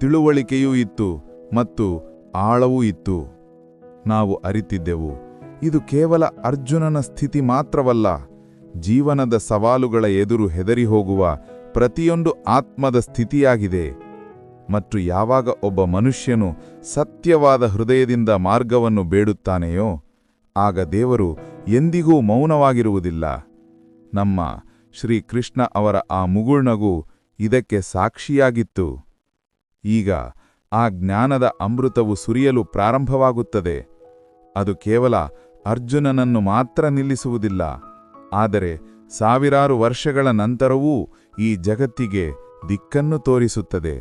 Speaker 4: ತಿಳುವಳಿಕೆಯೂ ಇತ್ತು ಮತ್ತು ಆಳವೂ ಇತ್ತು. ನಾವು ಅರಿತಿದ್ದೆವು, ಇದು ಕೇವಲ ಅರ್ಜುನನ ಸ್ಥಿತಿ ಮಾತ್ರವಲ್ಲ, ಜೀವನದ ಸವಾಲುಗಳ ಎದುರು ಹೆದರಿ ಹೋಗುವ ಪ್ರತಿಯೊಂದು ಆತ್ಮದ ಸ್ಥಿತಿಯಾಗಿದೆ. ಮತ್ತು ಯಾವಾಗ ಒಬ್ಬ ಮನುಷ್ಯನು ಸತ್ಯವಾದ ಹೃದಯದಿಂದ ಮಾರ್ಗವನ್ನು ಬೇಡುತ್ತಾನೆಯೋ ಆಗ ದೇವರು ಎಂದಿಗೂ ಮೌನವಾಗಿರುವುದಿಲ್ಲ. ನಮ್ಮ ಶ್ರೀಕೃಷ್ಣ ಅವರ ಆ ಮುಗುಳ್ನಗು ಇದಕ್ಕೆ ಸಾಕ್ಷಿಯಾಗಿತ್ತು. ಈಗ ಆ ಜ್ಞಾನದ ಅಮೃತವು ಸುರಿಯಲು ಪ್ರಾರಂಭವಾಗುತ್ತದೆ. ಅದು ಕೇವಲ ಅರ್ಜುನನನ್ನು ಮಾತ್ರ ನಿಲ್ಲಿಸುವುದಿಲ್ಲ, ಆದರೆ ಸಾವಿರಾರು ವರ್ಷಗಳ ನಂತರವೂ ಈ ಜಗತ್ತಿಗೆ ದಿಕ್ಕನ್ನು ತೋರಿಸುತ್ತದೆ.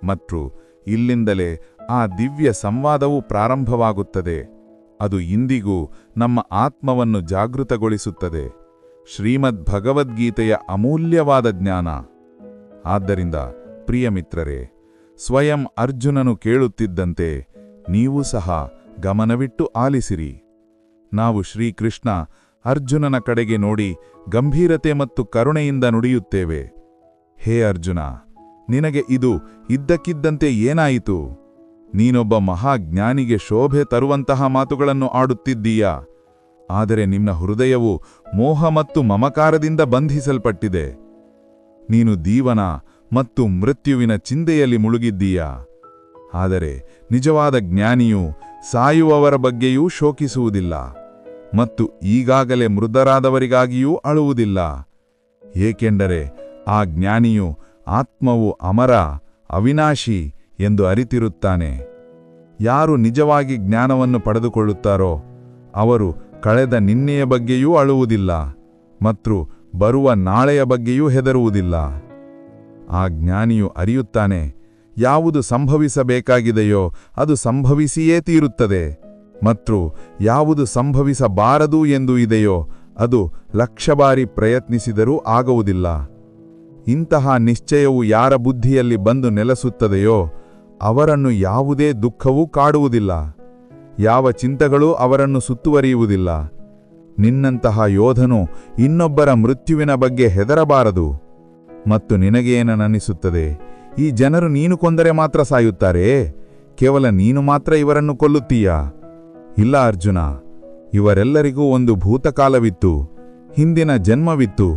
Speaker 4: ಮತ್ತು ಇಲ್ಲಿಂದಲೇ ಆ ದಿವ್ಯ ಸಂವಾದವೂ ಪ್ರಾರಂಭವಾಗುತ್ತದೆ. ಅದು ಇಂದಿಗೂ ನಮ್ಮ ಆತ್ಮವನ್ನು ಜಾಗೃತಗೊಳಿಸುತ್ತದೆ. ಶ್ರೀಮದ್ ಭಗವದ್ಗೀತೆಯ ಅಮೂಲ್ಯವಾದ ಜ್ಞಾನ. ಆದ್ದರಿಂದ ಪ್ರಿಯ ಮಿತ್ರರೇ, ಸ್ವಯಂ ಅರ್ಜುನನು ಕೇಳುತ್ತಿದ್ದಂತೆ ನೀವು ಸಹ ಗಮನವಿಟ್ಟು ಆಲಿಸಿರಿ. ನಾವು ಶ್ರೀಕೃಷ್ಣ ಅರ್ಜುನನ ಕಡೆಗೆ ನೋಡಿ ಗಂಭೀರತೆ ಮತ್ತು ಕರುಣೆಯಿಂದ ನುಡಿಯುತ್ತೇವೆ. ಹೇ ಅರ್ಜುನ, ನಿನಗೆ ಇದು ಇದ್ದಕ್ಕಿದ್ದಂತೆ ಏನಾಯಿತು? ನೀನೊಬ್ಬ ಮಹಾಜ್ಞಾನಿಗೆ ಶೋಭೆ ತರುವಂತಹ ಮಾತುಗಳನ್ನು ಆಡುತ್ತಿದ್ದೀಯಾ? ಆದರೆ ನಿನ್ನ ಹೃದಯವು ಮೋಹ ಮತ್ತು ಮಮಕಾರದಿಂದ ಬಂಧಿಸಲ್ಪಟ್ಟಿದೆ. ನೀನು ದೀವನ ಮತ್ತು ಮೃತ್ಯುವಿನ ಚಿಂತೆಯಲ್ಲಿ ಮುಳುಗಿದ್ದೀಯಾ? ಆದರೆ ನಿಜವಾದ ಜ್ಞಾನಿಯು ಸಾಯುವವರ ಬಗ್ಗೆಯೂ ಶೋಕಿಸುವುದಿಲ್ಲ ಮತ್ತು ಈಗಾಗಲೇ ಮೃತರಾದವರಿಗಾಗಿಯೂ ಅಳುವುದಿಲ್ಲ. ಏಕೆಂದರೆ ಆ ಜ್ಞಾನಿಯು ಆತ್ಮವು ಅಮರ, ಅವಿನಾಶಿ ಎಂದು ಅರಿತಿರುತ್ತಾನೆ. ಯಾರು ನಿಜವಾಗಿ ಜ್ಞಾನವನ್ನು ಪಡೆದುಕೊಳ್ಳುತ್ತಾರೋ ಅವರು ಕಳೆದ ನಿನ್ನೆಯ ಬಗ್ಗೆಯೂ ಅಳುವುದಿಲ್ಲ ಮತ್ತು ಬರುವ ನಾಳೆಯ ಬಗ್ಗೆಯೂ ಹೆದರುವುದಿಲ್ಲ. ಆ ಜ್ಞಾನಿಯು ಅರಿಯುತ್ತಾನೆ, ಯಾವುದು ಸಂಭವಿಸಬೇಕಾಗಿದೆಯೋ ಅದು ಸಂಭವಿಸಿಯೇ ತೀರುತ್ತದೆ ಮತ್ತು ಯಾವುದು ಸಂಭವಿಸಬಾರದು ಎಂದು ಇದೆಯೋ ಅದು 1,00,000 ಬಾರಿ ಪ್ರಯತ್ನಿಸಿದರೂ ಆಗುವುದಿಲ್ಲ. ಇಂತಹ ನಿಶ್ಚಯವು ಯಾರ ಬುದ್ಧಿಯಲ್ಲಿ ಬಂದು ನೆಲೆಸುತ್ತದೆಯೋ ಅವರನ್ನು ಯಾವುದೇ ದುಃಖವೂ ಕಾಡುವುದಿಲ್ಲ, ಯಾವ ಚಿಂತೆಗಳೂ ಅವರನ್ನು ಸುತ್ತುವರಿಯುವುದಿಲ್ಲ. ನಿನ್ನಂತಹ ಯೋಧನು ಇನ್ನೊಬ್ಬರ ಮೃತ್ಯುವಿನ ಬಗ್ಗೆ ಹೆದರಬಾರದು. ಮತ್ತು ನಿನಗೇನನಿಸುತ್ತದೆ, ಈ ಜನರು ನೀನು ಕೊಂದರೆ ಮಾತ್ರ ಸಾಯುತ್ತಾರೆ, ಕೇವಲ ನೀನು ಮಾತ್ರ ಇವರನ್ನು ಕೊಲ್ಲುತ್ತೀಯಾ? ಇಲ್ಲ ಅರ್ಜುನ, ಇವರೆಲ್ಲರಿಗೂ ಒಂದು ಭೂತಕಾಲವಿತ್ತು, ಹಿಂದಿನ ಜನ್ಮವಿತ್ತು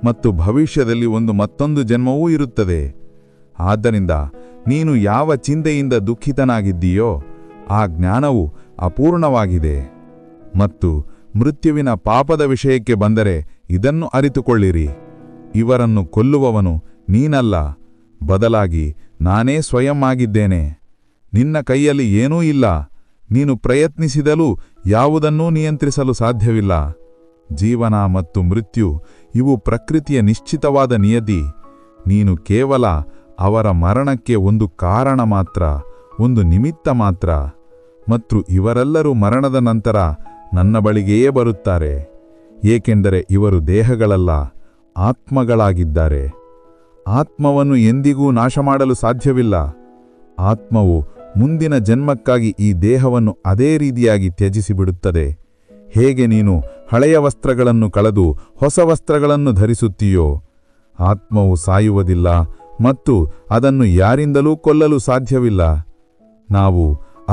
Speaker 4: ಮತ್ತು ಭವಿಷ್ಯದಲ್ಲಿ ಒಂದು ಮತ್ತೊಂದು ಜನ್ಮವೂ ಇರುತ್ತದೆ. ಆದ್ದರಿಂದ ನೀನು ಯಾವ ಚಿಂತೆಯಿಂದ ದುಃಖಿತನಾಗಿದ್ದೀಯೋ ಆ ಜ್ಞಾನವು ಅಪೂರ್ಣವಾಗಿದೆ. ಮತ್ತು ಮೃತ್ಯುವಿನ ಪಾಪದ ವಿಷಯಕ್ಕೆ ಬಂದರೆ ಇದನ್ನು ಅರಿತುಕೊಳ್ಳಿರಿ, ಇವರನ್ನು ಕೊಲ್ಲುವವನು ನೀನಲ್ಲ, ಬದಲಾಗಿ ನಾನೇ ಸ್ವಯಂ ಆಗಿದ್ದೇನೆ. ನಿನ್ನ ಕೈಯಲ್ಲಿ ಏನೂ ಇಲ್ಲ, ನೀನು ಪ್ರಯತ್ನಿಸಿದಲೂ ಯಾವುದನ್ನೂ ನಿಯಂತ್ರಿಸಲು ಸಾಧ್ಯವಿಲ್ಲ. ಜೀವನ ಮತ್ತು ಮೃತ್ಯು ಇವು ಪ್ರಕೃತಿಯ ನಿಶ್ಚಿತವಾದ ನಿಯತಿ. ನೀನು ಕೇವಲ ಅವರ ಮರಣಕ್ಕೆ ಒಂದು ಕಾರಣ ಮಾತ್ರ, ಒಂದು ನಿಮಿತ್ತ ಮಾತ್ರ. ಮತ್ತು ಇವರೆಲ್ಲರೂ ಮರಣದ ನಂತರ ನನ್ನ ಬಳಿಗೆಯೇ ಬರುತ್ತಾರೆ, ಏಕೆಂದರೆ ಇವರು ದೇಹಗಳಲ್ಲ, ಆತ್ಮಗಳಾಗಿದ್ದಾರೆ. ಆತ್ಮವನ್ನು ಎಂದಿಗೂ ನಾಶ ಮಾಡಲು ಸಾಧ್ಯವಿಲ್ಲ. ಆತ್ಮವು ಮುಂದಿನ ಜನ್ಮಕ್ಕಾಗಿ ಈ ದೇಹವನ್ನು ಅದೇ ರೀತಿಯಾಗಿ ತ್ಯಜಿಸಿಬಿಡುತ್ತದೆ. ಹೇಗೆ ನೀನು ಹಳೆಯ ವಸ್ತ್ರಗಳನ್ನು ಕಳೆದು ಹೊಸ ವಸ್ತ್ರಗಳನ್ನು ಧರಿಸುತ್ತೀಯೋ, ಆತ್ಮವು ಸಾಯುವುದಿಲ್ಲ ಮತ್ತು ಅದನ್ನು ಯಾರಿಂದಲೂ ಕೊಲ್ಲಲು ಸಾಧ್ಯವಿಲ್ಲ. ನಾವು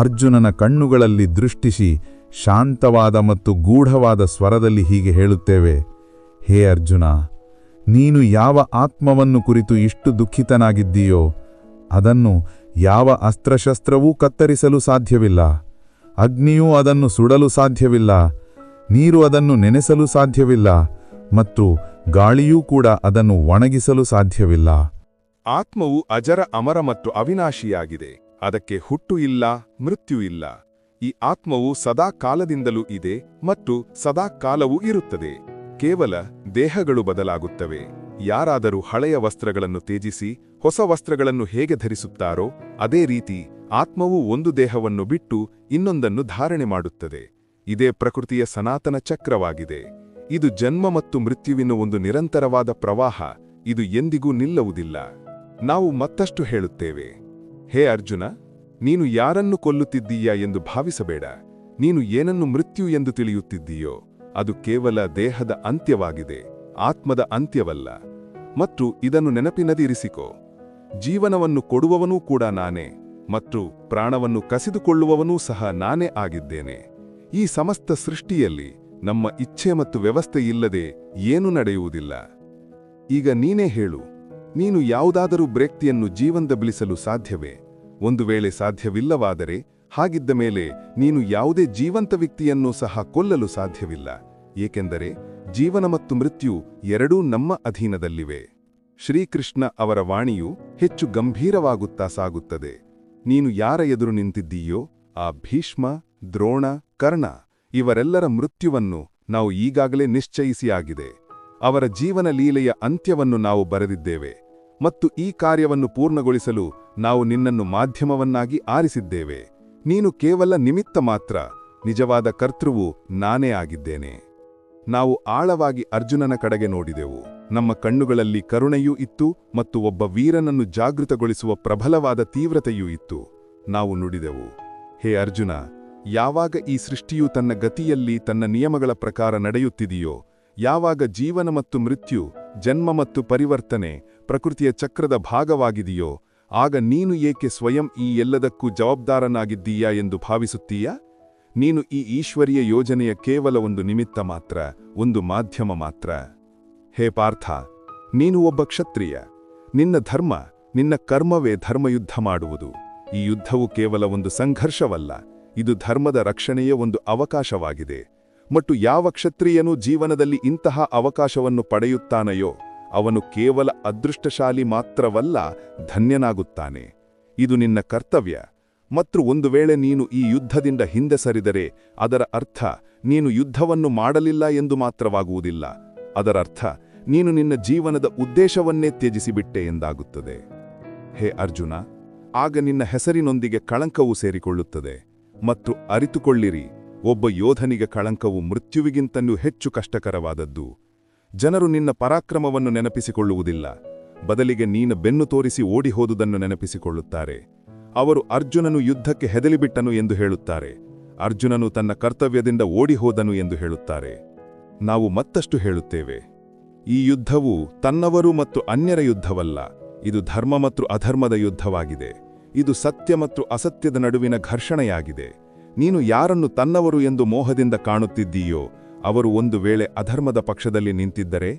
Speaker 4: ಅರ್ಜುನನ ಕಣ್ಣುಗಳಲ್ಲಿ ದೃಷ್ಟಿಸಿ ಶಾಂತವಾದ ಮತ್ತು ಗೂಢವಾದ ಸ್ವರದಲ್ಲಿ ಹೀಗೆ ಹೇಳುತ್ತೇವೆ, ಹೇ ಅರ್ಜುನ, ನೀನು ಯಾವ ಆತ್ಮವನ್ನು ಕುರಿತು ಇಷ್ಟು ದುಃಖಿತನಾಗಿದ್ದೀಯೋ ಅದನ್ನು ಯಾವ ಅಸ್ತ್ರಶಸ್ತ್ರವೂ ಕತ್ತರಿಸಲು ಸಾಧ್ಯವಿಲ್ಲ. ಅಗ್ನಿಯೂ ಅದನ್ನು ಸುಡಲು ಸಾಧ್ಯವಿಲ್ಲ, ನೀರು ಅದನ್ನು ನೆನೆಸಲು ಸಾಧ್ಯವಿಲ್ಲ ಮತ್ತು ಗಾಳಿಯೂ ಕೂಡ ಅದನ್ನು ಒಣಗಿಸಲು ಸಾಧ್ಯವಿಲ್ಲ.
Speaker 3: ಆತ್ಮವು ಅಜರ, ಅಮರ ಮತ್ತು ಅವಿನಾಶಿಯಾಗಿದೆ. ಅದಕ್ಕೆ ಹುಟ್ಟು ಇಲ್ಲ, ಮೃತ್ಯು ಇಲ್ಲ. ಈ ಆತ್ಮವು ಸದಾ ಕಾಲದಿಂದಲೂ ಇದೆ ಮತ್ತು ಸದಾ ಕಾಲವೂ ಇರುತ್ತದೆ. ಕೇವಲ ದೇಹಗಳು ಬದಲಾಗುತ್ತವೆ. ಯಾರಾದರೂ ಹಳೆಯ ವಸ್ತ್ರಗಳನ್ನು ತ್ಯಜಿಸಿ ಹೊಸ ವಸ್ತ್ರಗಳನ್ನು ಹೇಗೆ ಧರಿಸುತ್ತಾರೋ ಅದೇ ರೀತಿ ಆತ್ಮವು ಒಂದು ದೇಹವನ್ನು ಬಿಟ್ಟು ಇನ್ನೊಂದನ್ನು ಧಾರಣೆ ಮಾಡುತ್ತದೆ. ಇದೇ ಪ್ರಕೃತಿಯ ಸನಾತನ ಚಕ್ರವಾಗಿದೆ. ಇದು ಜನ್ಮ ಮತ್ತು ಮೃತ್ಯುವಿನ ಒಂದು ನಿರಂತರವಾದ ಪ್ರವಾಹ. ಇದು ಎಂದಿಗೂ ನಿಲ್ಲುವುದಿಲ್ಲ. ನಾವು ಮತ್ತಷ್ಟು ಹೇಳುತ್ತೇವೆ, ಹೇ ಅರ್ಜುನ, ನೀನು ಯಾರನ್ನು ಕೊಲ್ಲುತ್ತಿದ್ದೀಯಾ ಎಂದು ಭಾವಿಸಬೇಡ. ನೀನು ಏನನ್ನು ಮೃತ್ಯು ಎಂದು ತಿಳಿಯುತ್ತಿದ್ದೀಯೋ ಅದು ಕೇವಲ ದೇಹದ ಅಂತ್ಯವಾಗಿದೆ, ಆತ್ಮದ ಅಂತ್ಯವಲ್ಲ. ಮತ್ತು ಇದನ್ನು ನೆನಪಿನದಿರಿಸಿಕೋ, ಜೀವನವನ್ನು ಕೊಡುವವನೂ ಕೂಡ ನಾನೇ ಮತ್ತು ಪ್ರಾಣವನ್ನು ಕಸಿದುಕೊಳ್ಳುವವನೂ ಸಹ ನಾನೇ ಆಗಿದ್ದೇನೆ. ಈ ಸಮಸ್ತ ಸೃಷ್ಟಿಯಲ್ಲಿ ನಮ್ಮ ಇಚ್ಛೆ ಮತ್ತು ವ್ಯವಸ್ಥೆ ಇಲ್ಲದೆ ಏನೂ ನಡೆಯುವುದಿಲ್ಲ. ಈಗ ನೀನೇ ಹೇಳು, ನೀನು ಯಾವುದಾದರೂ ವ್ಯಕ್ತಿಯನ್ನು ಜೀವಂತ ಬೆಳೆಸಲು ಸಾಧ್ಯವೇ? ಒಂದು ವೇಳೆ ಸಾಧ್ಯವಿಲ್ಲವಾದರೆ ಹಾಗಿದ್ದ ಮೇಲೆ ನೀನು ಯಾವುದೇ ಜೀವಂತ ವ್ಯಕ್ತಿಯನ್ನೂ ಸಹ ಕೊಲ್ಲಲು ಸಾಧ್ಯವಿಲ್ಲ, ಏಕೆಂದರೆ ಜೀವನ ಮತ್ತು ಮೃತ್ಯು ಎರಡೂ ನಮ್ಮ ಅಧೀನದಲ್ಲಿವೆ. ಶ್ರೀಕೃಷ್ಣ ಅವರ ವಾಣಿಯು ಹೆಚ್ಚು ಗಂಭೀರವಾಗುತ್ತಾ ಸಾಗುತ್ತದೆ. ನೀನು ಯಾರ ಎದುರು ನಿಂತಿದ್ದೀಯೋ ಆ ಭೀಷ್ಮ, ದ್ರೋಣ, ಕರ್ಣ ಇವರೆಲ್ಲರ ಮೃತ್ಯುವನ್ನು ನಾವು ಈಗಾಗಲೇ ನಿಶ್ಚಯಿಸಿಯಾಗಿದೆ. ಅವರ ಜೀವನ ಲೀಲೆಯ ಅಂತ್ಯವನ್ನು ನಾವು ಬರೆದಿದ್ದೇವೆ ಮತ್ತು ಈ ಕಾರ್ಯವನ್ನು ಪೂರ್ಣಗೊಳಿಸಲು ನಾವು ನಿನ್ನನ್ನು ಮಾಧ್ಯಮವನ್ನಾಗಿ ಆರಿಸಿದ್ದೇವೆ. ನೀನು ಕೇವಲ ನಿಮಿತ್ತ ಮಾತ್ರ, ನಿಜವಾದ ಕರ್ತೃವು ನಾನೇ ಆಗಿದ್ದೇನೆ. ನಾವು ಆಳವಾಗಿ ಅರ್ಜುನನ ಕಡೆಗೆ ನೋಡಿದೆವು. ನಮ್ಮ ಕಣ್ಣುಗಳಲ್ಲಿ ಕರುಣೆಯೂ ಇತ್ತು ಮತ್ತು ಒಬ್ಬ ವೀರನನ್ನು ಜಾಗೃತಗೊಳಿಸುವ ಪ್ರಬಲವಾದ ತೀವ್ರತೆಯೂ ಇತ್ತು. ನಾವು ನುಡಿದೆವು, ಹೇ ಅರ್ಜುನ, ಯಾವಾಗ ಈ ಸೃಷ್ಟಿಯು ತನ್ನ ಗತಿಯಲ್ಲಿ ತನ್ನ ನಿಯಮಗಳ ಪ್ರಕಾರ ನಡೆಯುತ್ತಿದೆಯೋ, ಯಾವಾಗ ಜೀವನ ಮತ್ತು ಮೃತ್ಯು, ಜನ್ಮ ಮತ್ತು ಪರಿವರ್ತನೆ ಪ್ರಕೃತಿಯ ಚಕ್ರದ ಭಾಗವಾಗಿದೆಯೋ, ಆಗ ನೀನು ಏಕೆ ಸ್ವಯಂ ಈ ಎಲ್ಲದಕ್ಕೂ ಜವಾಬ್ದಾರನಾಗಿದ್ದೀಯಾ ಎಂದು ಭಾವಿಸುತ್ತೀಯಾ? ನೀನು ಈ ಈಶ್ವರೀಯ ಯೋಜನೆಯ ಕೇವಲ ಒಂದು ನಿಮಿತ್ತ ಮಾತ್ರ, ಒಂದು ಮಾಧ್ಯಮ ಮಾತ್ರ. ಹೇ ಪಾರ್ಥ, ನೀನು ಒಬ್ಬ ಕ್ಷತ್ರಿಯ. ನಿನ್ನ ಧರ್ಮ, ನಿನ್ನ ಕರ್ಮವೇ ಧರ್ಮಯುದ್ಧ ಮಾಡುವುದು. ಈ ಯುದ್ಧವು ಕೇವಲ ಒಂದು ಸಂಘರ್ಷವಲ್ಲ, ಇದು ಧರ್ಮದ ರಕ್ಷಣೆಯ ಒಂದು ಅವಕಾಶವಾಗಿದೆ. ಮತ್ತು ಯಾವ ಕ್ಷತ್ರಿಯನೂ ಜೀವನದಲ್ಲಿ ಇಂತಹ ಅವಕಾಶವನ್ನು ಪಡೆಯುತ್ತಾನೆಯೋ ಅವನು ಕೇವಲ ಅದೃಷ್ಟಶಾಲಿ ಮಾತ್ರವಲ್ಲ, ಧನ್ಯನಾಗುತ್ತಾನೆ. ಇದು ನಿನ್ನ ಕರ್ತವ್ಯ. ಮತ್ತು ಒಂದು ವೇಳೆ ನೀನು ಈ ಯುದ್ಧದಿಂದ ಹಿಂದೆ ಸರಿದರೆ ಅದರ ಅರ್ಥ ನೀನು ಯುದ್ಧವನ್ನು ಮಾಡಲಿಲ್ಲ ಎಂದು ಮಾತ್ರವಾಗುವುದಿಲ್ಲ, ಅದರ ಅರ್ಥ ನೀನು ನಿನ್ನ ಜೀವನದ ಉದ್ದೇಶವನ್ನೇ ತ್ಯಜಿಸಿಬಿಟ್ಟೆ ಎಂದಾಗುತ್ತದೆ. ಹೇ ಅರ್ಜುನ, ಆಗ ನಿನ್ನ ಹೆಸರಿನೊಂದಿಗೆ ಕಳಂಕವೂ ಸೇರಿಕೊಳ್ಳುತ್ತದೆ. ಮತ್ತು ಅರಿತುಕೊಳ್ಳಿರಿ, ಒಬ್ಬ ಯೋಧನಿಗೆ ಕಳಂಕವು ಮೃತ್ಯುವಿಗಿಂತಲೂ ಹೆಚ್ಚು ಕಷ್ಟಕರವಾದದ್ದು. ಜನರು ನಿನ್ನ ಪರಾಕ್ರಮವನ್ನು ನೆನಪಿಸಿಕೊಳ್ಳುವುದಿಲ್ಲ, ಬದಲಿಗೆ ನೀನು ಬೆನ್ನು ತೋರಿಸಿ ಓಡಿಹೋದುದನ್ನು ನೆನಪಿಸಿಕೊಳ್ಳುತ್ತಾರೆ. ಅವರು ಅರ್ಜುನನು ಯುದ್ಧಕ್ಕೆ ಹೆದಲಿಬಿಟ್ಟನು ಎಂದು ಹೇಳುತ್ತಾರೆ, ಅರ್ಜುನನು ತನ್ನ ಕರ್ತವ್ಯದಿಂದ ಓಡಿಹೋದನು ಎಂದು ಹೇಳುತ್ತಾರೆ. ನಾವು ಮತ್ತಷ್ಟು ಹೇಳುತ್ತೇವೆ, ಈ ಯುದ್ಧವು ತನ್ನವರು ಮತ್ತು ಅನ್ಯರ ಯುದ್ಧವಲ್ಲ, ಇದು ಧರ್ಮ ಮತ್ತು ಅಧರ್ಮದ ಯುದ್ಧವಾಗಿದೆ. ಇದು ಸತ್ಯ ಮತ್ತು ಅಸತ್ಯದ ನಡುವಿನ ಘರ್ಷಣೆಯಾಗಿದೆ. ನೀನು ಯಾರನ್ನು ತನ್ನವರು ಎಂದು ಮೋಹದಿಂದ ಕಾಣುತ್ತಿದ್ದೀಯೋ ಅವರು ಒಂದು ವೇಳೆ ಅಧರ್ಮದ ಪಕ್ಷದಲ್ಲಿ ನಿಂತಿದ್ದರೆ,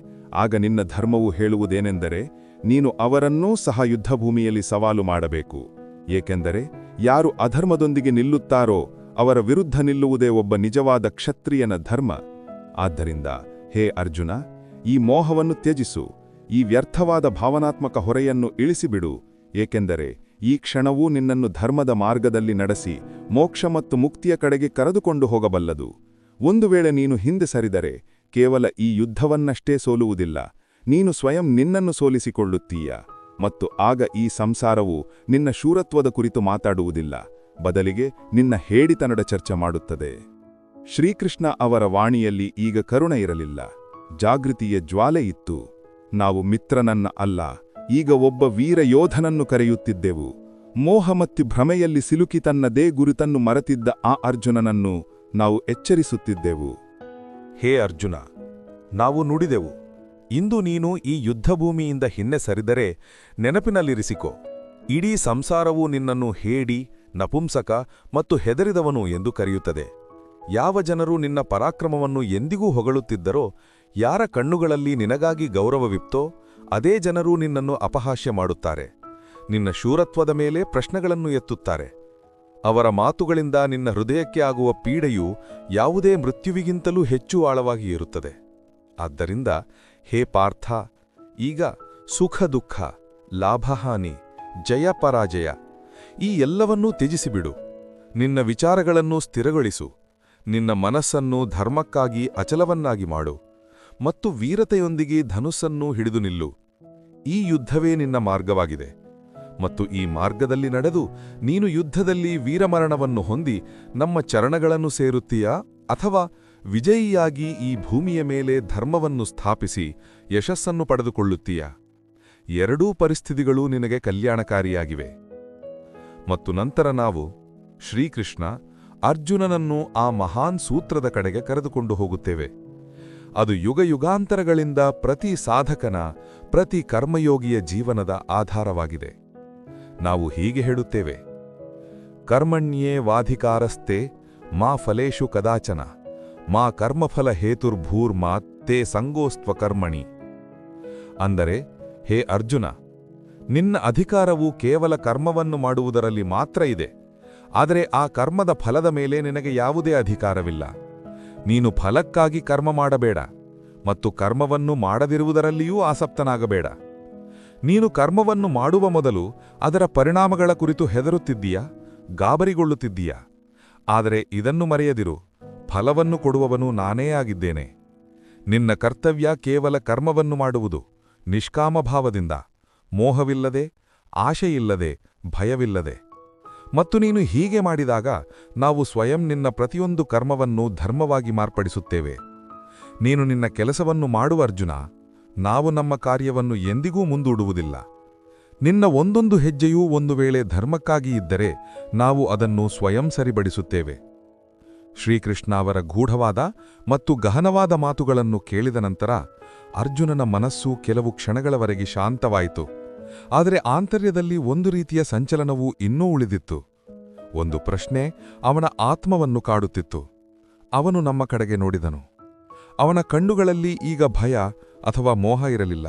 Speaker 3: ಆಗ ನಿನ್ನ ಧರ್ಮವು ಹೇಳುವುದೇನೆಂದರೆ ನೀನು ಅವರನ್ನೂ ಸಹ ಯುದ್ಧಭೂಮಿಯಲ್ಲಿ ಸವಾಲು ಮಾಡಬೇಕು. ಏಕೆಂದರೆ ಯಾರು ಅಧರ್ಮದೊಂದಿಗೆ ನಿಲ್ಲುತ್ತಾರೋ ಅವರ ವಿರುದ್ಧ ನಿಲ್ಲುವುದೇ ಒಬ್ಬ ನಿಜವಾದ ಕ್ಷತ್ರಿಯನ ಧರ್ಮ. ಆದ್ದರಿಂದ ಹೇ ಅರ್ಜುನ, ಈ ಮೋಹವನ್ನು ತ್ಯಜಿಸು, ಈ ವ್ಯರ್ಥವಾದ ಭಾವನಾತ್ಮಕ ಹೊರೆಯನ್ನು ಇಳಿಸಿಬಿಡು, ಏಕೆಂದರೆ ಈ ಕ್ಷಣವೂ ನಿನ್ನನ್ನು ಧರ್ಮದ ಮಾರ್ಗದಲ್ಲಿ ನಡೆಸಿ ಮೋಕ್ಷ ಮತ್ತು ಮುಕ್ತಿಯ ಕಡೆಗೆ ಕರೆದುಕೊಂಡು ಹೋಗಬಲ್ಲದು. ಒಂದು ವೇಳೆ ನೀನು ಹಿಂದೆ ಸರಿದರೆ ಕೇವಲ ಈ ಯುದ್ಧವನ್ನಷ್ಟೇ ಸೋಲುವುದಿಲ್ಲ, ನೀನು ಸ್ವಯಂ ನಿನ್ನನ್ನು ಸೋಲಿಸಿಕೊಳ್ಳುತ್ತೀಯ. ಮತ್ತು ಆಗ ಈ ಸಂಸಾರವು ನಿನ್ನ ಶೂರತ್ವದ ಕುರಿತು ಮಾತಾಡುವುದಿಲ್ಲ, ಬದಲಿಗೆ ನಿನ್ನ ಹೇಡಿತನದ ಚರ್ಚೆ ಮಾಡುತ್ತದೆ. ಶ್ರೀಕೃಷ್ಣ ಅವರ ವಾಣಿಯಲ್ಲಿ ಈಗ ಕರುಣೆ ಇರಲಿಲ್ಲ, ಜಾಗೃತಿಯ ಜ್ವಾಲೆ ಇತ್ತು. ನಾವು ಮಿತ್ರನನ್ನ ಅಲ್ಲ, ಈಗ ಒಬ್ಬ ವೀರ ಯೋಧನನ್ನು ಕರೆಯುತ್ತಿದ್ದೆವು. ಮೋಹ ಮತ್ತು ಭ್ರಮೆಯಲ್ಲಿ ಸಿಲುಕಿ ತನ್ನದೇ ಗುರುತನ್ನು ಮರೆತಿದ್ದ ಆ ಅರ್ಜುನನನ್ನು ನಾವು ಎಚ್ಚರಿಸುತ್ತಿದ್ದೆವು.
Speaker 5: ಹೇ ಅರ್ಜುನ, ನಾವು ನುಡಿದೆವು, ಇಂದು ನೀನು ಈ ಯುದ್ಧಭೂಮಿಯಿಂದ ಹಿನ್ನೆ ಸರಿದರೆ ನೆನಪಿನಲ್ಲಿರಿಸಿಕೊ, ಇಡೀ ಸಂಸಾರವು ನಿನ್ನನ್ನು ಹೇಡಿ, ನಪುಂಸಕ ಮತ್ತು ಹೆದರಿದವನು ಎಂದು ಕರೆಯುತ್ತದೆ. ಯಾವ ಜನರು ನಿನ್ನ ಪರಾಕ್ರಮವನ್ನು ಎಂದಿಗೂ ಹೊಗಳುತ್ತಿದ್ದರೋ, ಯಾರ ಕಣ್ಣುಗಳಲ್ಲಿ ನಿನಗಾಗಿ ಗೌರವವಿತ್ತೋ ಅದೇ ಜನರು ನಿನ್ನನ್ನು ಅಪಹಾಸ್ಯ ಮಾಡುತ್ತಾರೆ, ನಿನ್ನ ಶೂರತ್ವದ ಮೇಲೆ ಪ್ರಶ್ನೆಗಳನ್ನು ಎತ್ತುತ್ತಾರೆ. ಅವರ ಮಾತುಗಳಿಂದ ನಿನ್ನ ಹೃದಯಕ್ಕೆ ಆಗುವ ಪೀಡೆಯು ಯಾವುದೇ ಮೃತ್ಯುವಿಗಿಂತಲೂ ಹೆಚ್ಚು ಆಳವಾಗಿ ಇರುತ್ತದೆ. ಆದ್ದರಿಂದ ಹೇ ಪಾರ್ಥ, ಈಗ ಸುಖ ದುಃಖ, ಲಾಭಹಾನಿ, ಜಯ ಪರಾಜಯ ಈ ಎಲ್ಲವನ್ನೂ ತ್ಯಜಿಸಿಬಿಡು. ನಿನ್ನ ವಿಚಾರಗಳನ್ನು ಸ್ಥಿರಗೊಳಿಸು, ನಿನ್ನ ಮನಸ್ಸನ್ನು ಧರ್ಮಕ್ಕಾಗಿ ಅಚಲವನ್ನಾಗಿ ಮಾಡು ಮತ್ತು ವೀರತೆಯೊಂದಿಗೆ ಧನುಸ್ಸನ್ನು ಹಿಡಿದು ನಿಲ್ಲು. ಈ ಯುದ್ಧವೇ ನಿನ್ನ ಮಾರ್ಗವಾಗಿದೆ ಮತ್ತು ಈ ಮಾರ್ಗದಲ್ಲಿ ನಡೆದು ನೀನು ಯುದ್ಧದಲ್ಲಿ ವೀರಮರಣವನ್ನು ಹೊಂದಿ ನಮ್ಮ ಚರಣಗಳನ್ನು ಸೇರುತ್ತೀಯಾ, ಅಥವಾ ವಿಜಯಿಯಾಗಿ ಈ ಭೂಮಿಯ ಮೇಲೆ ಧರ್ಮವನ್ನು ಸ್ಥಾಪಿಸಿ ಯಶಸ್ಸನ್ನು ಪಡೆದುಕೊಳ್ಳುತ್ತೀಯಾ? ಎರಡೂ ಪರಿಸ್ಥಿತಿಗಳು ನಿನಗೆ ಕಲ್ಯಾಣಕಾರಿಯಾಗಿವೆ. ಮತ್ತು ನಂತರ ನಾವು ಶ್ರೀಕೃಷ್ಣ ಅರ್ಜುನನನ್ನು ಆ ಮಹಾನ್ ಸೂತ್ರದ ಕಡೆಗೆ ಕರೆದುಕೊಂಡು ಹೋಗುತ್ತೇವೆ. ಅದು ಯುಗಯುಗಾಂತರಗಳಿಂದ ಪ್ರತಿ ಸಾಧಕನ, ಪ್ರತಿ ಕರ್ಮಯೋಗಿಯ ಜೀವನದ ಆಧಾರವಾಗಿದೆ. ನಾವು ಹೀಗೆ ಹೇಳುತ್ತೇವೆ, ಕರ್ಮಣ್ಯೇ ವಾಧಿಕಾರಸ್ತೆ ಮಾ ಫಲೇಷು ಕದಾಚನ ಮಾ ಕರ್ಮಫಲ ಹೇತುರ್ಭೂರ್ಮಾ ತೇ ಸಂಗೋಸ್ತ್ವಕರ್ಮಣಿ. ಅಂದರೆ, ಹೇ ಅರ್ಜುನ, ನಿನ್ನ ಅಧಿಕಾರವು ಕೇವಲ ಕರ್ಮವನ್ನು ಮಾಡುವುದರಲ್ಲಿ ಮಾತ್ರ ಇದೆ. ಆದರೆ ಆ ಕರ್ಮದ ಫಲದ ಮೇಲೆ ನಿನಗೆ ಯಾವುದೇ ಅಧಿಕಾರವಿಲ್ಲ. ನೀನು ಫಲಕ್ಕಾಗಿ ಕರ್ಮ ಮಾಡಬೇಡ ಮತ್ತು ಕರ್ಮವನ್ನು ಮಾಡದಿರುವುದರಲ್ಲಿಯೂ ಆಸಕ್ತನಾಗಬೇಡ. ನೀನು ಕರ್ಮವನ್ನು ಮಾಡುವ ಮೊದಲು ಅದರ ಪರಿಣಾಮಗಳ ಕುರಿತು ಹೆದರುತ್ತಿದ್ದೀಯಾ, ಗಾಬರಿಗೊಳ್ಳುತ್ತಿದ್ದೀಯಾ? ಆದರೆ ಇದನ್ನು ಮರೆಯದಿರು, ಫಲವನ್ನು ಕೊಡುವವನು ನಾನೇ ಆಗಿದ್ದೇನೆ. ನಿನ್ನ ಕರ್ತವ್ಯ ಕೇವಲ ಕರ್ಮವನ್ನು ಮಾಡುವುದು, ನಿಷ್ಕಾಮಭಾವದಿಂದ, ಮೋಹವಿಲ್ಲದೆ, ಆಶೆಯಿಲ್ಲದೆ, ಭಯವಿಲ್ಲದೆ. ಮತ್ತು ನೀನು ಹೀಗೆ ಮಾಡಿದಾಗ ನಾವು ಸ್ವಯಂ ನಿನ್ನ ಪ್ರತಿಯೊಂದು ಕರ್ಮವನ್ನು ಧರ್ಮವಾಗಿ ಮಾರ್ಪಡಿಸುತ್ತೇವೆ. ನೀನು ನಿನ್ನ ಕೆಲಸವನ್ನು ಮಾಡುವ ಅರ್ಜುನ, ನಾವು ನಮ್ಮ ಕಾರ್ಯವನ್ನು ಎಂದಿಗೂ ಮುಂದೂಡುವುದಿಲ್ಲ. ನಿನ್ನ ಒಂದೊಂದು ಹೆಜ್ಜೆಯೂ ಒಂದು ವೇಳೆ ಧರ್ಮಕ್ಕಾಗಿ ಇದ್ದರೆ ನಾವು ಅದನ್ನು ಸ್ವಯಂ ಸರಿಪಡಿಸುತ್ತೇವೆ. ಶ್ರೀಕೃಷ್ಣ ಅವರ ಗೂಢವಾದ ಮತ್ತು ಗಹನವಾದ ಮಾತುಗಳನ್ನು ಕೇಳಿದ ನಂತರ ಅರ್ಜುನನ ಮನಸ್ಸು ಕೆಲವು ಕ್ಷಣಗಳವರೆಗೆ ಶಾಂತವಾಯಿತು. ಆದರೆ ಆಂತರ್ಯದಲ್ಲಿ ಒಂದು ರೀತಿಯ ಸಂಚಲನವೂ ಇನ್ನೂ ಉಳಿದಿತ್ತು. ಒಂದು ಪ್ರಶ್ನೆ ಅವನ ಆತ್ಮವನ್ನು ಕಾಡುತ್ತಿತ್ತು. ಅವನು ನಮ್ಮ ಕಡೆಗೆ ನೋಡಿದನು. ಅವನ ಕಣ್ಣುಗಳಲ್ಲಿ ಈಗ ಭಯ ಅಥವಾ ಮೋಹ ಇರಲಿಲ್ಲ,